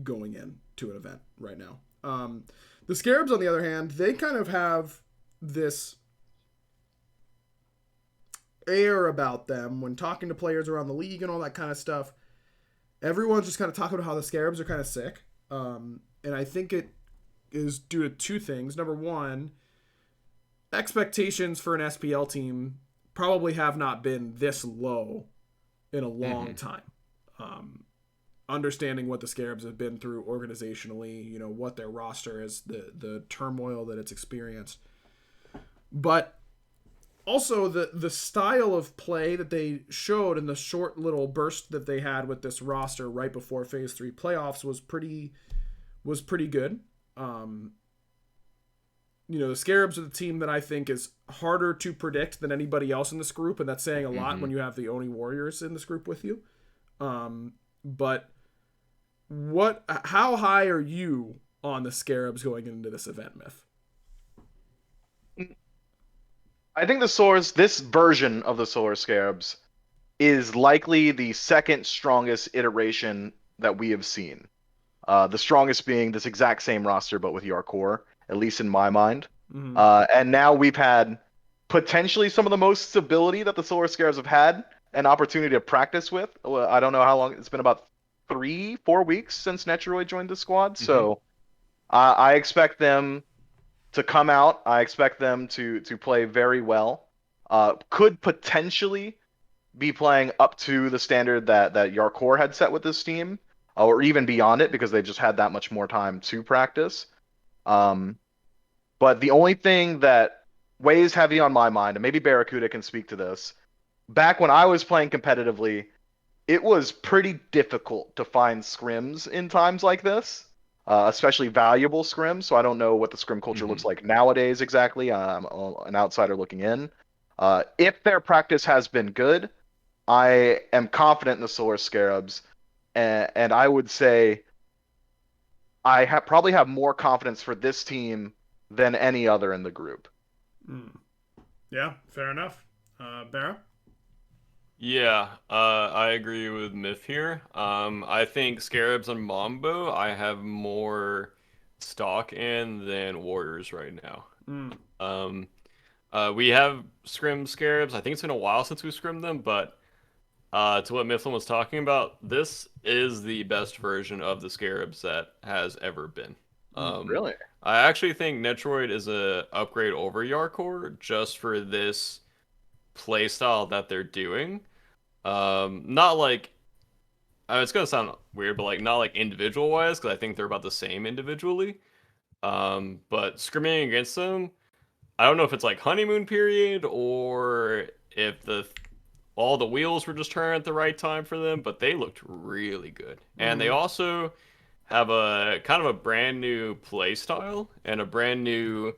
Speaker 1: going into an event right now. The Scarabs, on the other hand, they kind of have this air about them when talking to players around the league and all that kind of stuff. Everyone's just kind of talking about how the Scarabs are kind of sick, and I think it is due to two things. Number one, expectations for an SPL team probably have not been this low in a long time. Understanding what the Scarabs have been through organizationally, you know, what their roster is, the turmoil that it's experienced. But also the style of play that they showed in the short little burst that they had with this roster right before Phase 3 playoffs was pretty good. You know, the Scarabs are the team that I think is harder to predict than anybody else in this group, and that's saying a lot when you have the Oni Warriors in this group with you. But how high are you on the Scarabs going into this event, Myth?
Speaker 3: I think this version of the Solar Scarabs is likely the second strongest iteration that we have seen. The strongest being this exact same roster, but with your core, at least in my mind. And now we've had potentially some of the most stability that the Solar Scarabs have had an opportunity to practice with. I don't know how long. It's been about 3-4 weeks since Netroid joined the squad. So I expect them to come out. I expect them to play very well. Could potentially be playing up to the standard that Yarkor had set with this team, or even beyond it, because they just had that much more time to practice. But the only thing that weighs heavy on my mind, and maybe Barracuda can speak to this, back when I was playing competitively, it was pretty difficult to find scrims in times like this, especially valuable scrims. So I don't know what the scrim culture looks like nowadays exactly. I'm an outsider looking in. If their practice has been good, I am confident in the Solar Scarabs, and I would say I probably have more confidence for this team than any other in the group.
Speaker 1: Yeah, fair enough. Barra?
Speaker 2: Yeah, I agree with Myth here. I think Scarabs and Mambo I have more stock in than Warriors right now. We have scrim Scarabs. I think it's been a while since we scrimmed them, but to what Mifflin was talking about, this is the best version of the Scarabs that has ever been.
Speaker 3: Really?
Speaker 2: I actually think Netroid is a upgrade over Yarkor just for this playstyle that they're doing. Not like it's gonna sound weird, but like not like individual wise, because I think they're about the same individually. But scrimming against them, I don't know if it's like honeymoon period or if all the wheels were just turning at the right time for them, but they looked really good. And they also have a kind of a brand new play style and a brand new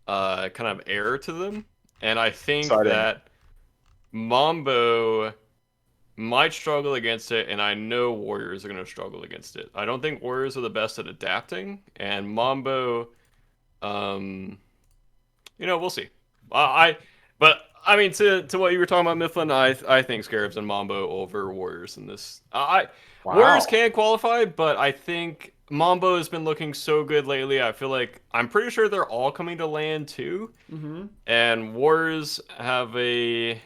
Speaker 2: kind of air to them. And I think
Speaker 3: Exciting.
Speaker 2: that Mambo might struggle against it, and I know Warriors are going to struggle against it. I don't think Warriors are the best at adapting, and Mambo, we'll see. But I mean, to what you were talking about, Mifflin, I think Scarabs and Mambo over Warriors in this. Warriors can qualify, but I think Mambo has been looking so good lately. I feel like I'm pretty sure they're all coming to land too, and Warriors have a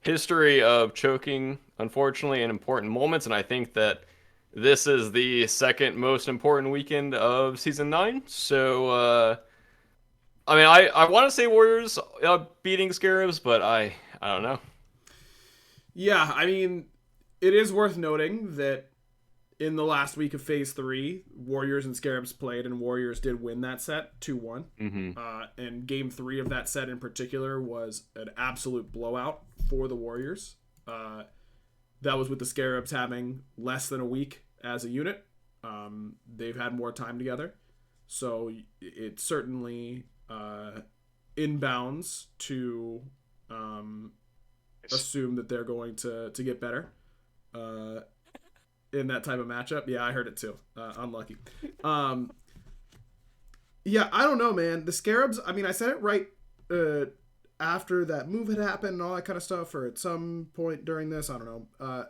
Speaker 2: history of choking, unfortunately, in important moments, and I think that this is the second most important weekend of Season 9. So, I mean, I want to say Warriors beating Scarabs, but I don't know.
Speaker 1: Yeah, I mean, it is worth noting that in the last week of Phase 3, Warriors and Scarabs played, and Warriors did win that set 2-1. And Game 3 of that set in particular was an absolute blowout for the Warriors. That was with the Scarabs having less than a week as a unit. They've had more time together. So it certainly inbounds to assume that they're going to get better in that type of matchup. Yeah, I heard it too. Unlucky. Yeah, I don't know, man. The Scarabs, I mean, I said it right after that move had happened and all that kind of stuff, or at some point during this, I don't know.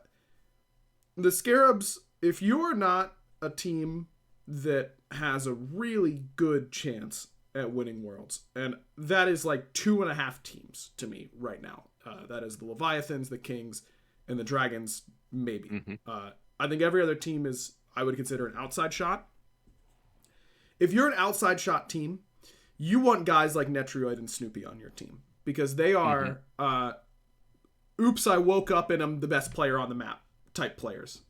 Speaker 1: The Scarabs, if you're not a team that has a really good chance at winning Worlds, and that is like 2.5 teams to me right now. That is the Leviathans, the Kings, and the Dragons, maybe. Mm-hmm. I think every other team is, I would consider, an outside shot. If you're an outside shot team, you want guys like Netrioid and Snoopy on your team, because they are, oops, I woke up and I'm the best player on the map type players.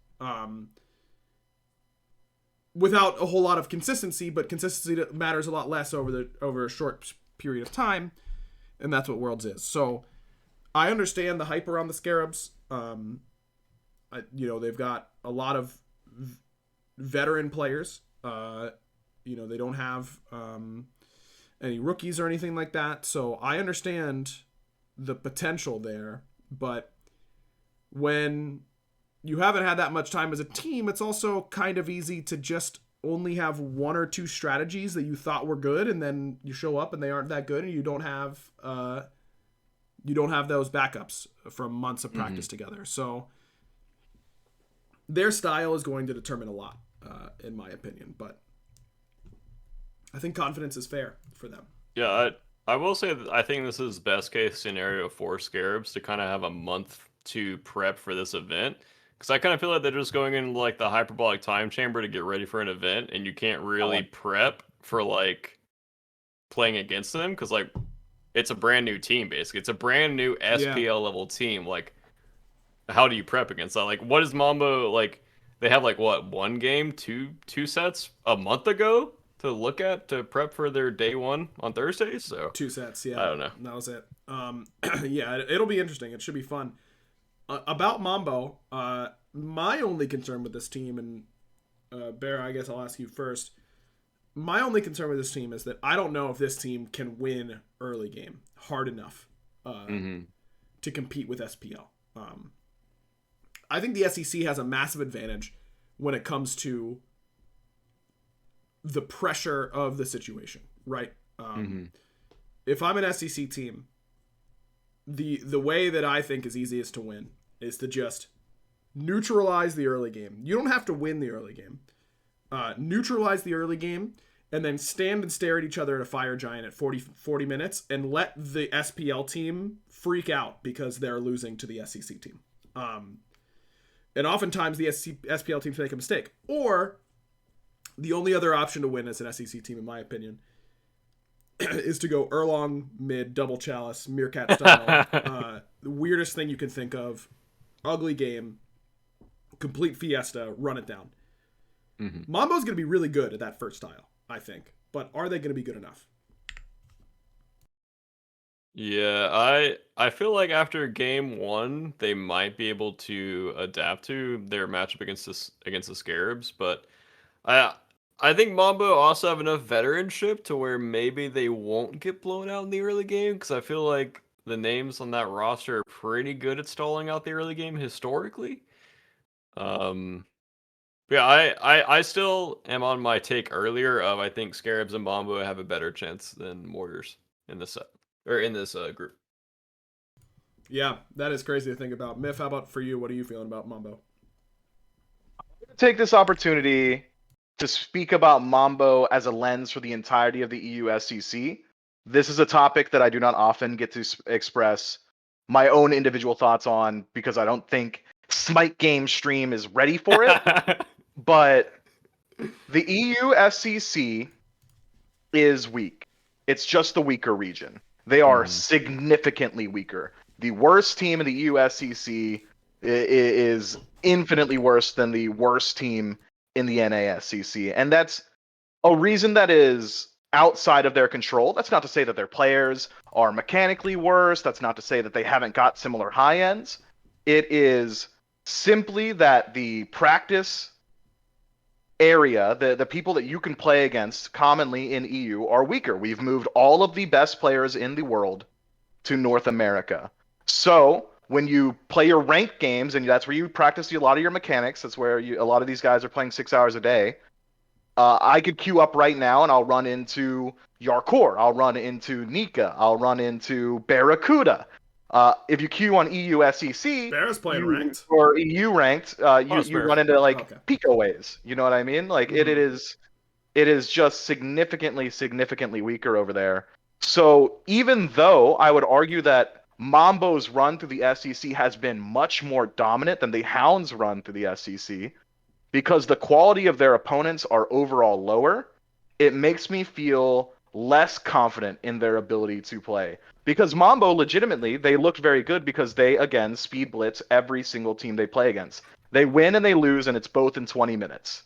Speaker 1: Without a whole lot of consistency, but consistency matters a lot less over a short period of time, and that's what Worlds is. So I understand the hype around the Scarabs. They've got a lot of veteran players. They don't have any rookies or anything like that. So I understand the potential there, but when you haven't had that much time as a team, it's also kind of easy to just only have one or two strategies that you thought were good, and then you show up and they aren't that good, and you don't have those backups from months of practice together. So their style is going to determine a lot, in my opinion. But I think confidence is fair for them.
Speaker 2: Yeah, I will say that I think this is best case scenario for Scarabs to kind of have a month to prep for this event. Because I kind of feel like they're just going into like the hyperbolic time chamber to get ready for an event, and you can't really prep for like playing against them, because like it's a brand new team basically. It's a brand new SPL level team. Like, how do you prep against that? Like, what is Mambo like? They have like what, one game, two sets a month ago to look at to prep for their day one on Thursday. So
Speaker 1: 2 sets, yeah.
Speaker 2: I don't know.
Speaker 1: That was it. Yeah, it'll be interesting. It should be fun. About Mambo, my only concern with this team, and Bear, I guess I'll ask you first. My only concern with this team is that I don't know if this team can win early game hard enough to compete with SPL. I think the SEC has a massive advantage when it comes to the pressure of the situation, right? If I'm an SEC team, the way that I think is easiest to win is to just neutralize the early game. You don't have to win the early game. Neutralize the early game, and then stand and stare at each other at a fire giant at 40 minutes and let the SPL team freak out because they're losing to the SEC team. And oftentimes the SPL teams make a mistake. Or the only other option to win as an SEC team, in my opinion, is to go Erlong mid, double chalice, meerkat style. The weirdest thing you can think of. Ugly game. Complete fiesta. Run it down. Mambo's going to be really good at that first style, I think. But are they going to be good enough?
Speaker 2: Yeah, I feel like after game one, they might be able to adapt to their matchup against the Scarabs, but I think Mambo also have enough veteranship to where maybe they won't get blown out in the early game, because I feel like the names on that roster are pretty good at stalling out the early game historically. Yeah, I still am on my take earlier of I think Scarabs and Mambo have a better chance than Warriors in this set, or in this group.
Speaker 1: Yeah, that is crazy to think about. Miff, how about for you? What are you feeling about Mambo?
Speaker 3: Take this opportunity to speak about Mambo as a lens for the entirety of the EUSCC. This is a topic that I do not often get to express my own individual thoughts on, because I don't think Smite Game Stream is ready for it. But the EUSCC is weak. It's just the weaker region. They are significantly weaker. The worst team in the EUSCC is infinitely worse than the worst team in the NASCC. And that's a reason that is outside of their control. That's not to say that their players are mechanically worse. That's not to say that they haven't got similar high ends. It is simply that the practice area, the people that you can play against commonly in EU are weaker. We've moved all of the best players in the world to North America. So when you play your ranked games, and that's where you practice a lot of your mechanics, that's where a lot of these guys are playing 6 hours a day. I could queue up right now and I'll run into Yarkor, I'll run into Nika, I'll run into Barracuda. If you queue on EU SEC,
Speaker 1: Bear's playing ranked
Speaker 3: or EU ranked, you run into like
Speaker 1: okay.
Speaker 3: Pico ways. You know what I mean? Like it is just significantly weaker over there. So even though I would argue that Mambo's run through the SEC has been much more dominant than the Hounds' run through the SEC, because the quality of their opponents are overall lower, it makes me feel less confident in their ability to play. Because Mambo, legitimately, they looked very good because they, again, speed blitz every single team they play against. They win and they lose, and it's both in 20 minutes.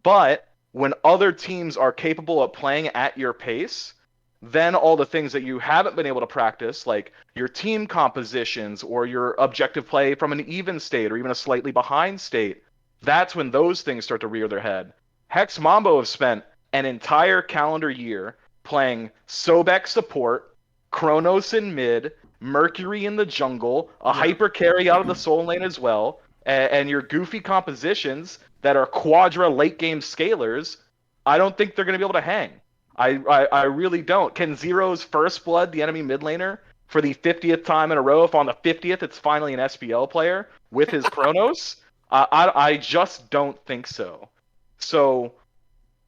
Speaker 3: But when other teams are capable of playing at your pace, then all the things that you haven't been able to practice, like your team compositions or your objective play from an even state or even a slightly behind state, that's when those things start to rear their head. Hex Mambo have spent an entire calendar year playing Sobek support, Kronos in mid, Mercury in the jungle, a hyper carry out of the soul lane as well, and your goofy compositions that are quadra late game scalers. I don't think they're going to be able to hang. I really don't. Can Zero's first blood the enemy mid laner for the 50th time in a row if on the 50th it's finally an SPL player with his Kronos? I just don't think so. So,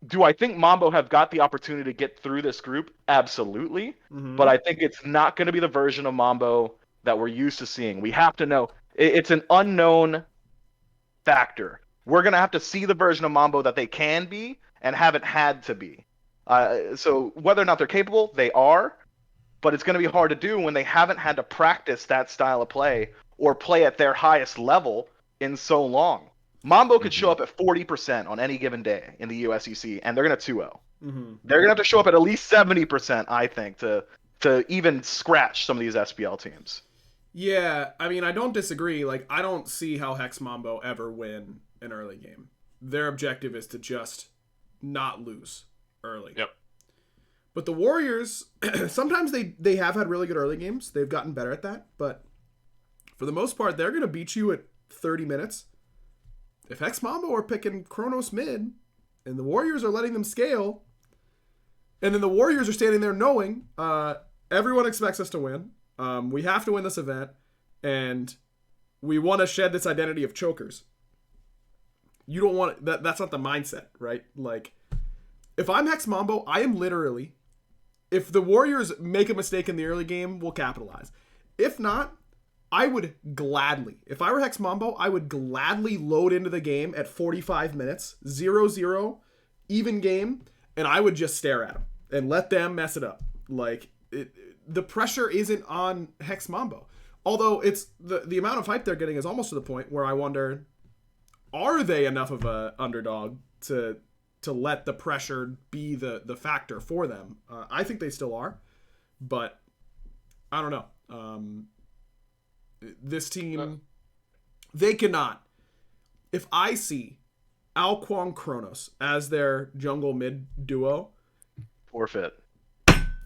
Speaker 3: do I think Mambo have got the opportunity to get through this group? Absolutely. But I think it's not going to be the version of Mambo that we're used to seeing. We have to know. It's an unknown factor. We're going to have to see the version of Mambo that they can be and haven't had to be. So, whether or not they're capable, they are. But it's going to be hard to do when they haven't had to practice that style of play or play at their highest level in so long. Mambo could show up at 40% on any given day in the USEC, and they're going to 2-0. They're going to have to show up at least 70%, I think, to even scratch some of these SPL teams.
Speaker 1: Yeah, I mean, I don't disagree. Like, I don't see how Hex Mambo ever win an early game. Their objective is to just not lose early.
Speaker 2: Yep.
Speaker 1: But the Warriors, sometimes they have had really good early games. They've gotten better at that. But for the most part, they're going to beat you at 30 minutes. If Hex Mambo are picking Kronos mid, and the Warriors are letting them scale, and then the Warriors are standing there knowing everyone expects us to win. We have to win this event, and we want to shed this identity of chokers. You don't want that's not the mindset, right? Like, if I'm Hex Mambo, I am literally, if the Warriors make a mistake in the early game, we'll capitalize. If not, I would gladly, if I were Hex Mambo, I would gladly load into the game at 45 minutes, 0-0, even game, and I would just stare at them and let them mess it up. Like, the pressure isn't on Hex Mambo. Although it's the amount of hype they're getting is almost to the point where I wonder, are they enough of a underdog to let the pressure be the factor for them? I think they still are, but I don't know. This team, they cannot. If I see Alquang Kronos as their jungle mid duo,
Speaker 3: forfeit.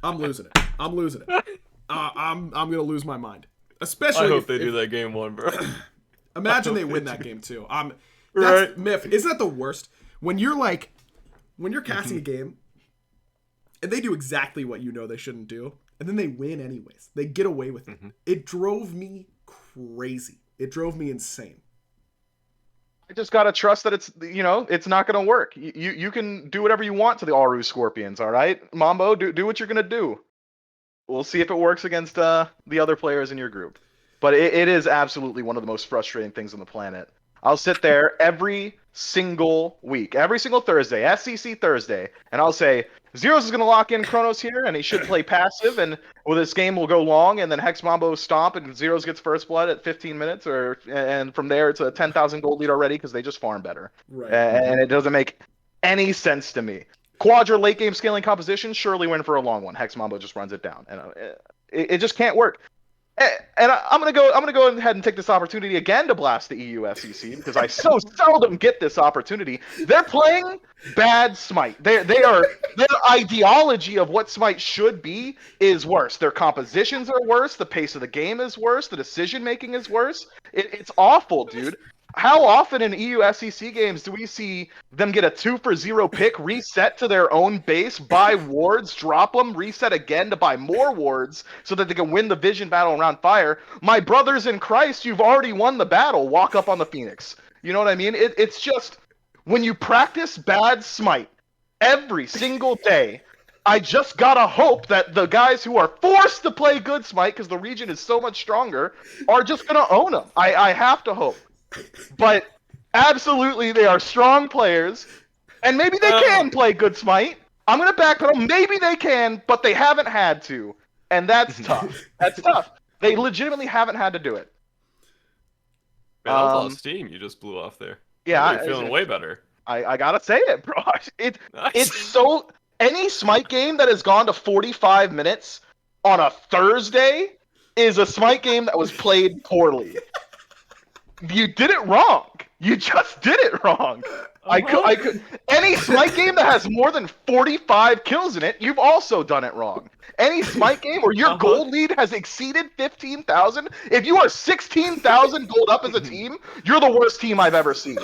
Speaker 1: I'm losing it. I'm losing it. I'm gonna lose my mind. Especially.
Speaker 2: I hope they do that game one, bro.
Speaker 1: Imagine they win that game too.
Speaker 2: Right.
Speaker 1: Miff, isn't that the worst? When you're casting a game, and they do exactly what you know they shouldn't do, and then they win anyways. They get away with it. It drove me crazy. It drove me insane.
Speaker 3: I just gotta trust that it's not gonna work. You can do whatever you want to the Aru Scorpions, all right? Mambo, do what you're gonna do. We'll see if it works against the other players in your group. But it is absolutely one of the most frustrating things on the planet. I'll sit there every single week, every single Thursday, SCC Thursday, and I'll say, Zeros is going to lock in Kronos here, and he should play passive, and this game will go long, and then Hex Mambo stomp, and Zeros gets first blood at 15 minutes, and from there it's a 10,000 gold lead already because they just farm better.
Speaker 1: Right.
Speaker 3: And it doesn't make any sense to me. Quadra late game scaling composition, surely win for a long one. Hex Mambo just runs it down. And it just can't work. And I'm gonna go ahead and take this opportunity again to blast the EU SEC because I so seldom get this opportunity. They're playing bad Smite. Their ideology of what Smite should be is worse. Their compositions are worse. The pace of the game is worse. The decision making is worse. It's awful, dude. How often in EU SEC games do we see them get a 2-for-0 pick, reset to their own base, buy wards, drop them, reset again to buy more wards so that they can win the vision battle around fire? My brothers in Christ, you've already won the battle. Walk up on the Phoenix. You know what I mean? It's just when you practice bad Smite every single day, I just gotta hope that the guys who are forced to play good Smite because the region is so much stronger are just gonna own them. I have to hope. But absolutely, they are strong players, and maybe they can play good Smite. I'm gonna backpedal. Maybe they can, but they haven't had to, and that's tough. That's tough. They legitimately haven't had to do it.
Speaker 2: Man, that was a lot of steam you just blew off there.
Speaker 3: Yeah,
Speaker 2: you're feeling way better.
Speaker 3: I gotta say it, bro. It's so any Smite game that has gone to 45 minutes on a Thursday is a Smite game that was played poorly. You did it wrong. You just did it wrong. I could. Any Smite game that has more than 45 kills in it, you've also done it wrong. Any Smite game where your gold lead has exceeded 15,000, if you are 16,000 gold up as a team, you're the worst team I've ever seen.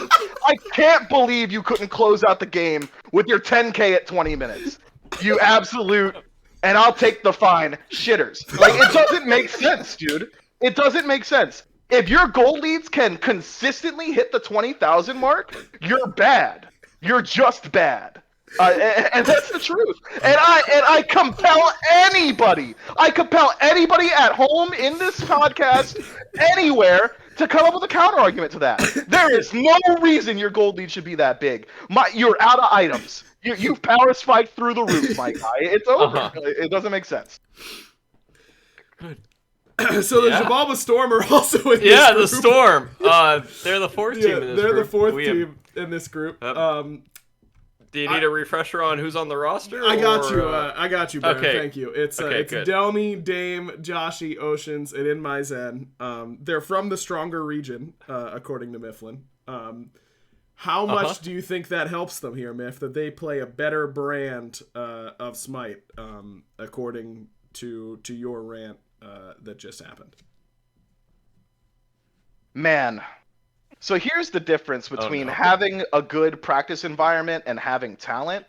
Speaker 3: I can't believe you couldn't close out the game with your 10k at 20 minutes. You absolute, and I'll take the fine, shitters. Like, it doesn't make sense, dude. It doesn't make sense. If your gold leads can consistently hit the 20,000 mark, you're bad. You're just bad. And that's the truth. And I compel anybody at home in this podcast, anywhere, to come up with a counter argument to that. There is no reason your gold lead should be that big. You're out of items. You've power spiked through the roof, my guy. It's over. It doesn't make sense.
Speaker 1: Good. So the Jabalba Storm are also in this group.
Speaker 2: Yeah, the Storm. They're the fourth team in this group.
Speaker 1: They're the fourth team in this group.
Speaker 2: Do you need a refresher on who's on the roster?
Speaker 1: I got you, Baron.
Speaker 2: Okay.
Speaker 1: Thank you. It's
Speaker 2: good.
Speaker 1: Delmy, Dame, Joshi, Oceans, and In My Zen. They're from the stronger region, according to Mifflin. How much do you think that helps them here, Miff, that they play a better brand of Smite, according to your rant that just happened?
Speaker 3: Man. So here's the difference between having a good practice environment and having talent.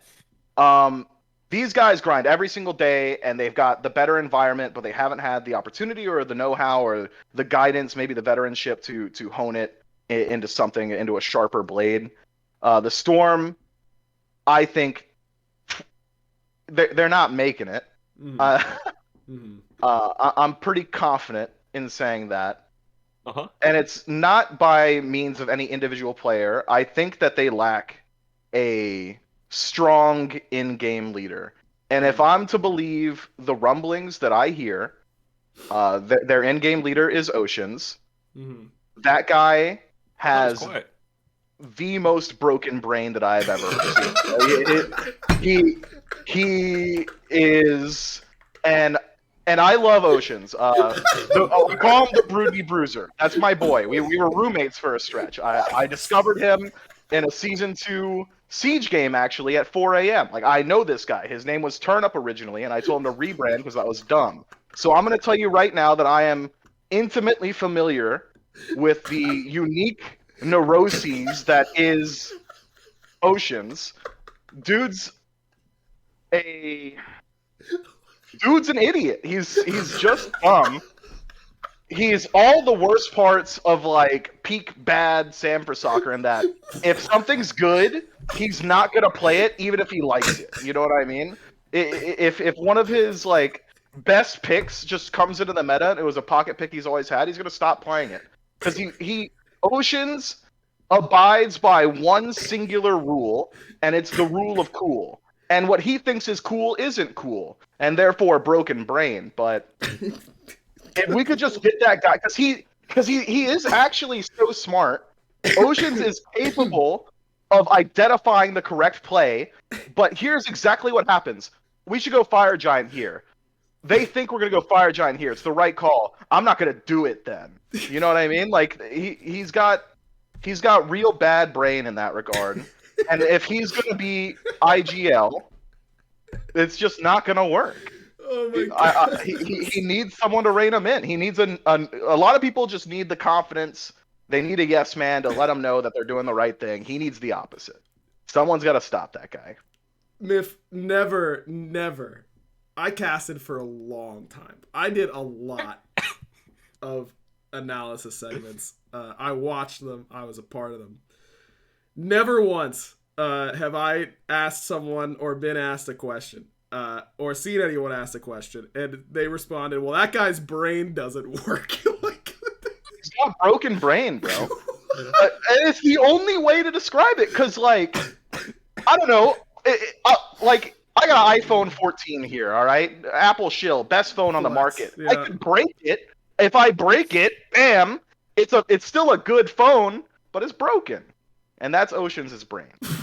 Speaker 3: These guys grind every single day, and they've got the better environment, but they haven't had the opportunity or the know-how or the guidance, maybe the veteranship to hone it into something, into a sharper blade. The Storm, I think, they're not making it. I'm pretty confident in saying that. And it's not by means of any individual player. I think that they lack a strong in-game leader. And if I'm to believe the rumblings that I hear, their in-game leader is Oceans. That guy has the most broken brain that I've ever seen. He is and I love Oceans. Call him the Broody Bruiser. That's my boy. We were roommates for a stretch. I discovered him in a Season 2 Siege game, actually, at 4 a.m. Like, I know this guy. His name was Turnup originally, and I told him to rebrand because that was dumb. So I'm going to tell you right now that I am intimately familiar with the unique neuroses that is Oceans. Dude's an idiot. He's just dumb. He's all the worst parts of like peak bad Sam for soccer in that if something's good, he's not gonna play it even if he likes it. You know what I mean? If one of his like best picks just comes into the meta and it was a pocket pick he's always had, he's gonna stop playing it because he Oceans abides by one singular rule, and it's the rule of cool. And what he thinks is cool isn't cool, and therefore broken brain. But if we could just get that guy, because he is actually so smart. Oceans is capable of identifying the correct play, but here's exactly what happens. We should go Fire Giant here. they think we're gonna go Fire Giant here. It's the right call. I'm not gonna do it then. You know what I mean? Like he's got real bad brain in that regard. And if he's gonna be IGL, it's just not gonna work.
Speaker 1: Oh my god.
Speaker 3: He needs someone to rein him in. He needs a lot of people just need the confidence. They need a yes man to let them know that they're doing the right thing. He needs the opposite. Someone's got to stop that guy.
Speaker 1: Miff, never. I casted for a long time. I did a lot of analysis segments. I watched them. I was a part of them. Never once have I asked someone or been asked a question or seen anyone ask a question and they responded, well, that guy's brain doesn't work. Like,
Speaker 3: he's got a broken brain, bro. And it's the only way to describe it because, like, I don't know. Like, I got an iPhone 14 here, all right? Apple shill, best phone on the market.
Speaker 1: Yeah.
Speaker 3: I can break it. If I break it, bam, it's still a good phone, but it's broken. And that's Ocean's brain.
Speaker 1: What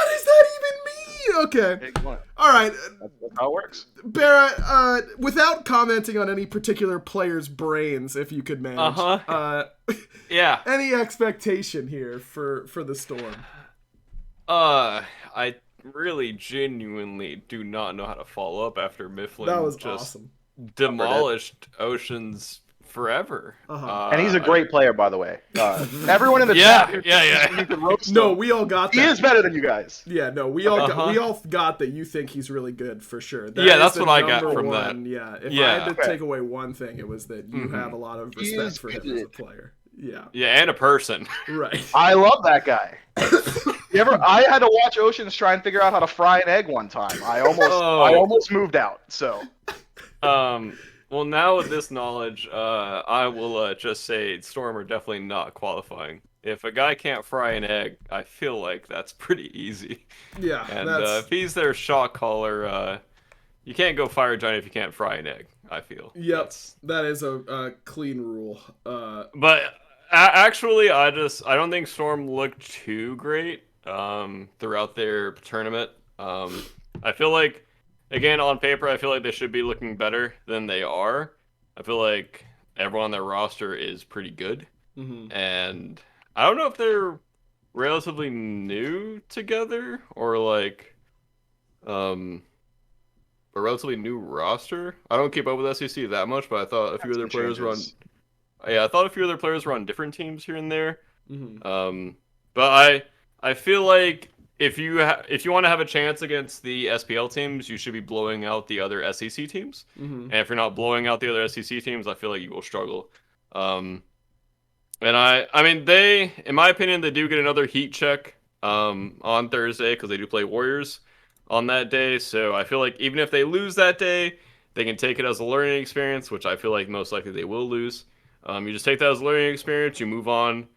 Speaker 1: does that even mean? Okay. All right.
Speaker 3: That's how it works.
Speaker 1: Barra, without commenting on any particular player's brains, if you could manage.
Speaker 2: Yeah.
Speaker 1: Any expectation here for the Storm?
Speaker 2: I really genuinely do not know how to follow up after Mifflin
Speaker 1: That was
Speaker 2: just
Speaker 1: awesome.
Speaker 2: demolished Oceans forever.
Speaker 3: And he's a great player, by the way. Everyone in the chat, you can roast him.
Speaker 1: No, we all got that.
Speaker 3: He is better than you guys.
Speaker 1: Yeah, no, we all got that. You think he's really good for sure.
Speaker 2: That's what I got from that.
Speaker 1: Yeah, if I had to take away one thing, it was that you have a lot of respect for him as a player. Yeah.
Speaker 2: Yeah, and a person.
Speaker 1: Right.
Speaker 3: I love that guy. I had to watch Oceans try and figure out how to fry an egg one time. I almost moved out. So.
Speaker 2: Well, now with this knowledge, I will just say Storm are definitely not qualifying. If a guy can't fry an egg, I feel like that's pretty easy.
Speaker 1: Yeah,
Speaker 2: and if he's their shot caller, you can't go Fire Giant if you can't fry an egg, I feel.
Speaker 1: Yep, that is a clean rule.
Speaker 2: But actually, I don't think Storm looked too great throughout their tournament. I feel like, again, on paper, I feel like they should be looking better than they are. I feel like everyone on their roster is pretty good. Mm-hmm. And I don't know if they're relatively new together or like a relatively new roster. I don't keep up with SWC that much, but I thought a few other players were on. Yeah, I thought a few other players were on different teams here and there. Mm-hmm. But I feel like if you want to have a chance against the SPL teams, you should be blowing out the other SEC teams. Mm-hmm. And if you're not blowing out the other SEC teams, I feel like you will struggle. And I mean, in my opinion, they do get another heat check on Thursday because they do play Warriors on that day. So I feel like even if they lose that day, they can take it as a learning experience, which I feel like most likely they will lose. You just take that as a learning experience, you move on.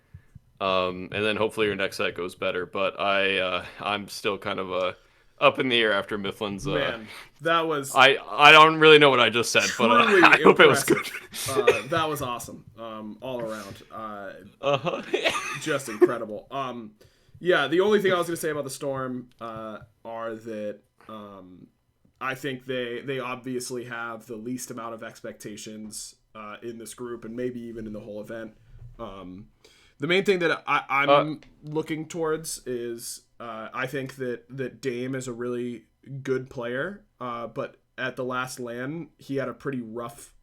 Speaker 2: And then hopefully your next set goes better. But I'm still kind of up in the air after Mifflin's.
Speaker 1: Man, that was.
Speaker 2: I don't really know what I just said, but I hope it was good.
Speaker 1: That was awesome. All around. Just incredible. Yeah, the only thing I was going to say about the Storm are that I think they obviously have the least amount of expectations in this group and maybe even in the whole event. The main thing that I'm looking towards is I think that Dame is a really good player, but at the last LAN, he had a pretty rough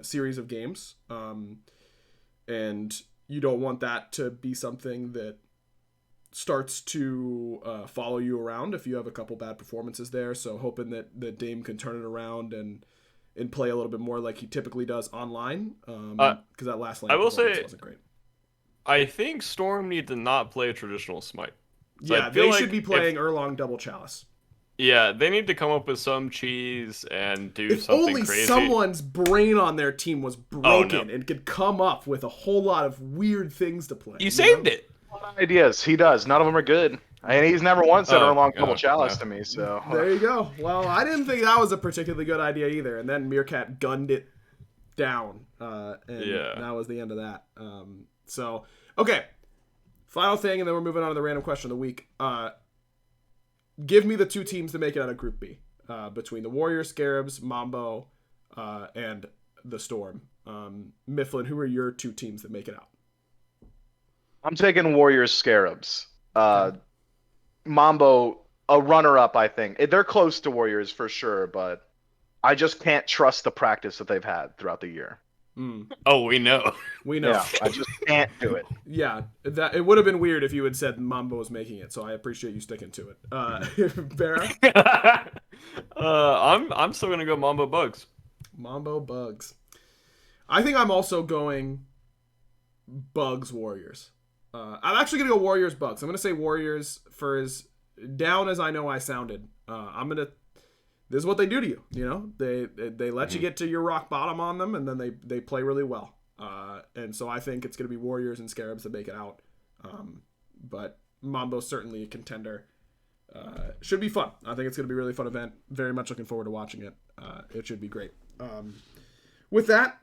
Speaker 1: series of games, and you don't want that to be something that starts to follow you around if you have a couple bad performances there. So hoping that Dame can turn it around and play a little bit more like he typically does online, because that last LAN performance wasn't great.
Speaker 2: I think Storm need to not play a traditional Smite.
Speaker 1: So yeah, they should be playing Erlong Double Chalice.
Speaker 2: Yeah, they need to come up with some cheese and do something crazy. If only
Speaker 1: someone's brain on their team was broken and could come up with a whole lot of weird things to play.
Speaker 2: You saved it.
Speaker 3: Ideas. He does. None of them are good. And he's never once said Erlong Double Chalice to me. So
Speaker 1: there you go. Well, I didn't think that was a particularly good idea either. And then Meerkat gunned it down. And that was the end of that. So, okay. Final thing, and then we're moving on to the random question of the week. give me the 2 teams to make it out of Group B between the Warriors, Scarabs, Mambo, and the Storm. Mifflin, who are your 2 teams that make it out?
Speaker 3: I'm taking Warriors Scarabs. Mambo, a runner-up, I think. They're close to Warriors for sure, but I just can't trust the practice that they've had throughout the year.
Speaker 2: Oh, we know.
Speaker 1: We know.
Speaker 3: Yeah, I just can't do it.
Speaker 1: Yeah, that it would have been weird if you had said Mambo was making it, so I appreciate you sticking to it. Vera?
Speaker 2: I'm still gonna go Mambo Bugs.
Speaker 1: Mambo Bugs. I think I'm also going Bugs Warriors. I'm actually gonna go Warriors Bugs. I'm gonna say Warriors for as down as I know I sounded. This is what they do to you. You know, they let you get to your rock bottom on them, and then they play really well. And so I think it's gonna be Warriors and Scarabs that make it out. But Mambo's certainly a contender. Should be fun. I think it's gonna be a really fun event. Very much looking forward to watching it. It should be great. With that,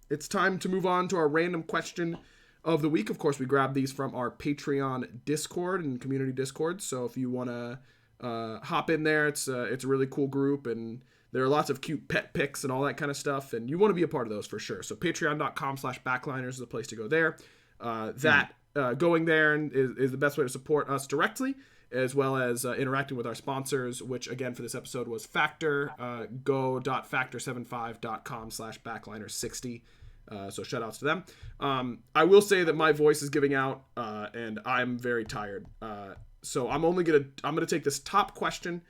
Speaker 1: it's time to move on to our random question of the week. Of course, we grab these from our Patreon Discord and community Discord. So if you want to hop in there, it's a really cool group, and there are lots of cute pet pics and all that kind of stuff, and you want to be a part of those for sure. So patreon.com/backliners is the place to go there. Going there is the best way to support us directly, as well as interacting with our sponsors, which again for this episode was Factor. Go.factor75.com/backliners60. So shout outs to them. I will say that my voice is giving out, and I'm very tired. So I'm gonna take this top question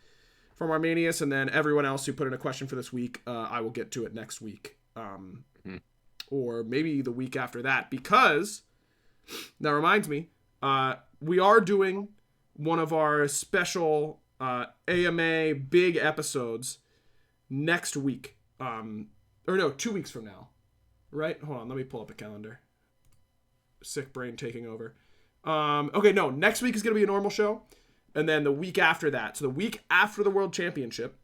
Speaker 1: from Armanius, and then everyone else who put in a question for this week, I will get to it next week, or maybe the week after that, because that reminds me, we are doing one of our special AMA big episodes next week, or no, 2 weeks from now. Right? Hold on, let me pull up a calendar. Sick brain taking over. Okay, no, next week is going to be a normal show. And then the week after that, so the week after the World Championship,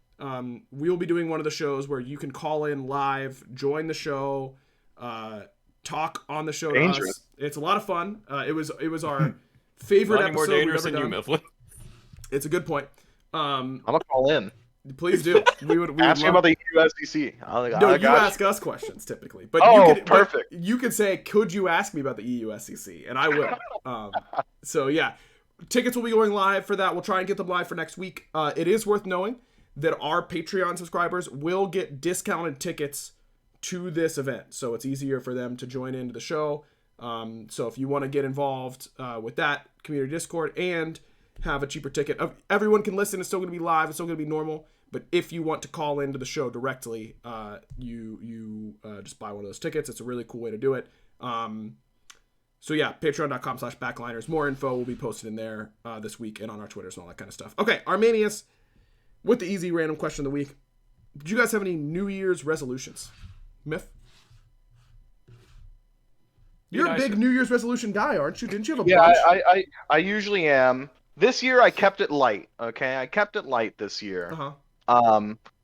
Speaker 1: we'll be doing one of the shows where you can call in live, join the show, talk on the show to us. It's a lot of fun. It was our favorite episode
Speaker 2: more dangerous
Speaker 1: we've
Speaker 2: than
Speaker 1: ever
Speaker 2: you,
Speaker 1: done.
Speaker 2: Mifflin.
Speaker 1: It's a good point.
Speaker 3: I'm gonna call in.
Speaker 1: Please do. We would
Speaker 3: Ask me about the USDC.
Speaker 1: No, you ask us questions typically, but
Speaker 3: perfect.
Speaker 1: But you could say, "Could you ask me about the EUSCC?" And I will. So yeah, tickets will be going live for that. We'll try and get them live for next week. It is worth knowing that our Patreon subscribers will get discounted tickets to this event, so it's easier for them to join into the show. So if you want to get involved with that community Discord and have a cheaper ticket, everyone can listen. It's still going to be live. It's still going to be normal. But if you want to call into the show directly, you just buy one of those tickets. It's a really cool way to do it. So yeah, patreon.com/backliners. More info will be posted in there this week and on our Twitters and all that kind of stuff. Okay, Armanius, with the easy random question of the week. Did you guys have any New Year's resolutions? Myth? You're a big New Year's resolution guy, aren't you? Didn't you have a bunch?
Speaker 3: Yeah, I usually am. This year I kept it light, okay? I kept it light this year.
Speaker 1: Uh-huh.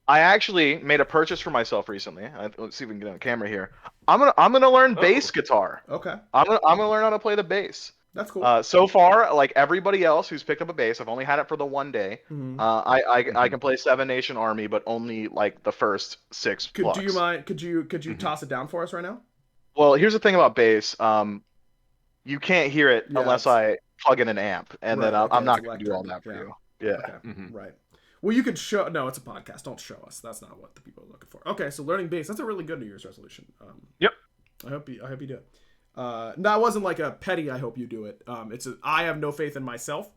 Speaker 3: I actually made a purchase for myself recently. Let's see if we can get on camera here. I'm gonna learn bass guitar.
Speaker 1: Okay.
Speaker 3: I'm gonna learn how to play the bass.
Speaker 1: That's cool.
Speaker 3: So far, like everybody else who's picked up a bass, I've only had it for the one day.
Speaker 1: Mm-hmm.
Speaker 3: I can play Seven Nation Army, but only like the first 6 blocks.
Speaker 1: Do you mind? Could you toss it down for us right now?
Speaker 3: Well, here's the thing about bass. You can't hear it unless I plug in an amp, and then I'm not going to do all that for you. Yeah.
Speaker 1: Okay. Right. Well, you could show. No, it's a podcast. Don't show us. That's not what the people are looking for. Okay, so learning bass. That's a really good New Year's resolution.
Speaker 3: Yep.
Speaker 1: I hope you do it. That wasn't like a petty. I hope you do it. I have no faith in myself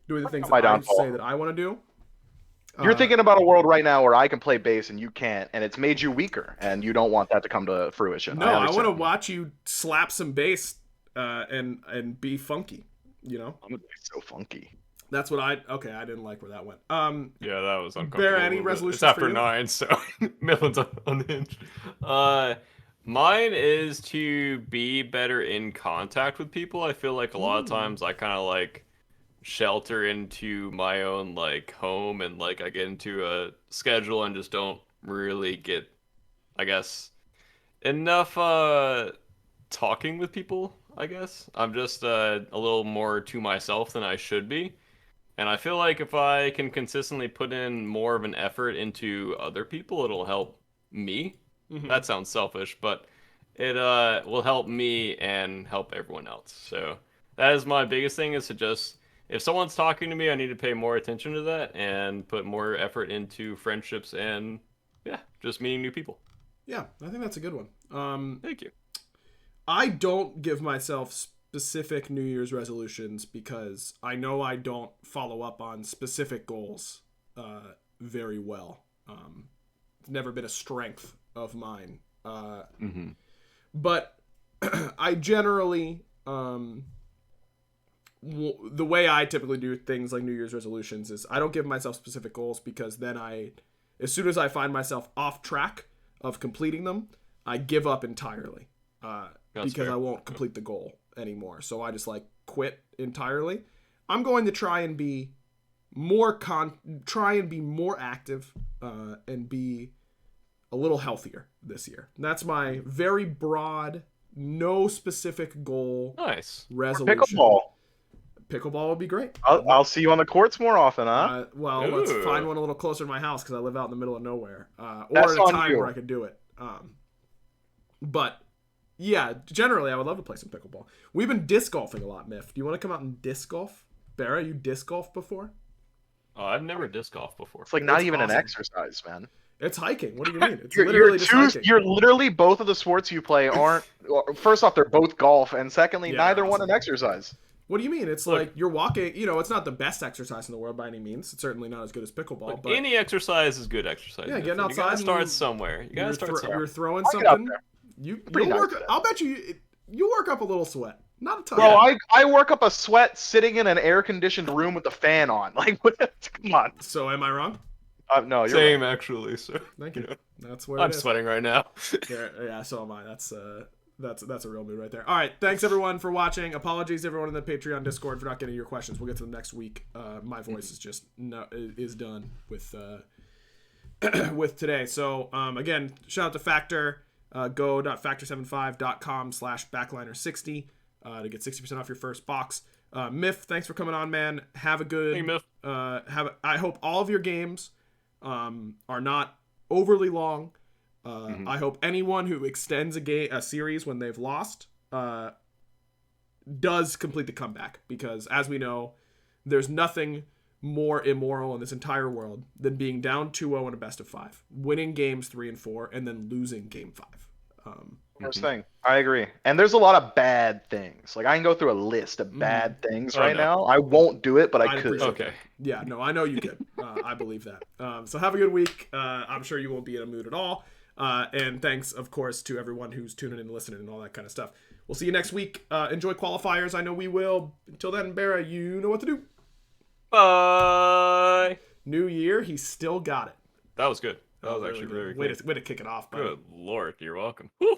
Speaker 1: doing the things that I say that I want to do.
Speaker 3: You're thinking about a world right now where I can play bass and you can't, and it's made you weaker, and you don't want that to come to fruition.
Speaker 1: No, I want to watch you slap some bass and be funky. You know,
Speaker 3: I'm gonna be so funky.
Speaker 1: That's what I didn't like where that went.
Speaker 2: Yeah, that was uncomfortable.
Speaker 1: Bear, any resolutions
Speaker 2: It's after
Speaker 1: for you?
Speaker 2: 9, so Mifflin's unhinged. Mine is to be better in contact with people. I feel like a lot of times I kind of like shelter into my own like home, and like I get into a schedule and just don't really get, I guess, enough talking with people. I guess I'm just a little more to myself than I should be. And I feel like if I can consistently put in more of an effort into other people, it'll help me. That sounds selfish, but it will help me and help everyone else. So that is my biggest thing, is to just, if someone's talking to me, I need to pay more attention to that and put more effort into friendships and, yeah, just meeting new people.
Speaker 1: Yeah, I think that's a good one.
Speaker 2: Thank you.
Speaker 1: I don't give myself specific New Year's resolutions because I know I don't follow up on specific goals very well. It's never been a strength of mine. But I generally, the way I typically do things like New Year's resolutions is I don't give myself specific goals, because then as soon as I find myself off track of completing them, I give up entirely because
Speaker 2: fair.
Speaker 1: I won't complete the goal anymore. So I just like quit entirely. I'm going to try and be more active and be a little healthier this year. That's my very broad, no specific goal resolution. Pickleball would be great.
Speaker 3: I'll see you on the courts more often, huh?
Speaker 1: Let's find one a little closer to my house, because I live out in the middle of nowhere, or
Speaker 3: That's
Speaker 1: at a
Speaker 3: on
Speaker 1: time
Speaker 3: you.
Speaker 1: where I could do it. But yeah, generally I would love to play some pickleball. We've been disc golfing a lot, Miff. Do you want to come out and disc golf? Barra, you disc golf before?
Speaker 2: Oh, I've never disc golfed before.
Speaker 3: It's like not
Speaker 1: It's
Speaker 3: even
Speaker 1: awesome.
Speaker 3: an exercise, man.
Speaker 1: It's hiking. What do you mean? It's literally just hiking.
Speaker 3: You're literally, both of the sports you play aren't. First off, they're both golf, and secondly,
Speaker 1: Yeah,
Speaker 3: neither
Speaker 1: they're
Speaker 3: one
Speaker 1: awesome.
Speaker 3: an exercise.
Speaker 1: What do you mean? It's
Speaker 2: Look.
Speaker 1: like you're walking. It's not the best exercise in the world by any means. It's certainly not as good as pickleball. But
Speaker 2: Any exercise is good exercise.
Speaker 1: Yeah, getting
Speaker 2: You
Speaker 1: outside
Speaker 2: gotta
Speaker 1: and
Speaker 2: start somewhere. You gotta start somewhere.
Speaker 1: you're throwing
Speaker 3: I'll get out
Speaker 1: something.
Speaker 3: there.
Speaker 1: You'll
Speaker 3: pretty nice
Speaker 1: work.
Speaker 3: at it.
Speaker 1: I'll bet you work up a little sweat. Not a ton.
Speaker 3: Bro, I work up a sweat sitting in an air-conditioned room with the fan on. Like, come on.
Speaker 1: So am I wrong?
Speaker 3: No, you're
Speaker 2: Same,
Speaker 3: right.
Speaker 2: actually. So
Speaker 1: Thank you. That's where
Speaker 2: I'm
Speaker 1: it is.
Speaker 2: sweating right now.
Speaker 1: Yeah, so am I. That's a real mood right there. All right, thanks everyone for watching. Apologies everyone in the Patreon Discord for not getting your questions. We'll get to them next week. My voice is just is done with with today. So again, shout out to Factor. Go.factor75.com/backliner60 to get 60% off your first box. Miff, thanks for coming on, man. Have a good.
Speaker 2: Hey, Miff.
Speaker 1: I hope all of your games are not overly long. I hope anyone who extends a series when they've lost does complete the comeback, because as we know, there's nothing more immoral in this entire world than being down 2-0 in a best of 5, winning games 3 and 4, and then losing game 5.
Speaker 3: First thing, I agree. And there's a lot of bad things. Like, I can go through a list of bad things right now. I won't do it, but I could.
Speaker 2: Okay.
Speaker 1: Yeah, no, I know you could. I believe that. So have a good week. I'm sure you won't be in a mood at all. And thanks, of course, to everyone who's tuning in and listening and all that kind of stuff. We'll see you next week. Enjoy qualifiers. I know we will. Until then, Barra, you know what to do.
Speaker 2: Bye.
Speaker 1: New year, he's still got it.
Speaker 2: That was good. That was
Speaker 1: Really
Speaker 2: actually
Speaker 1: good.
Speaker 2: very
Speaker 1: Way
Speaker 2: good.
Speaker 1: to kick it off, buddy.
Speaker 2: Good lord, you're welcome. Woo.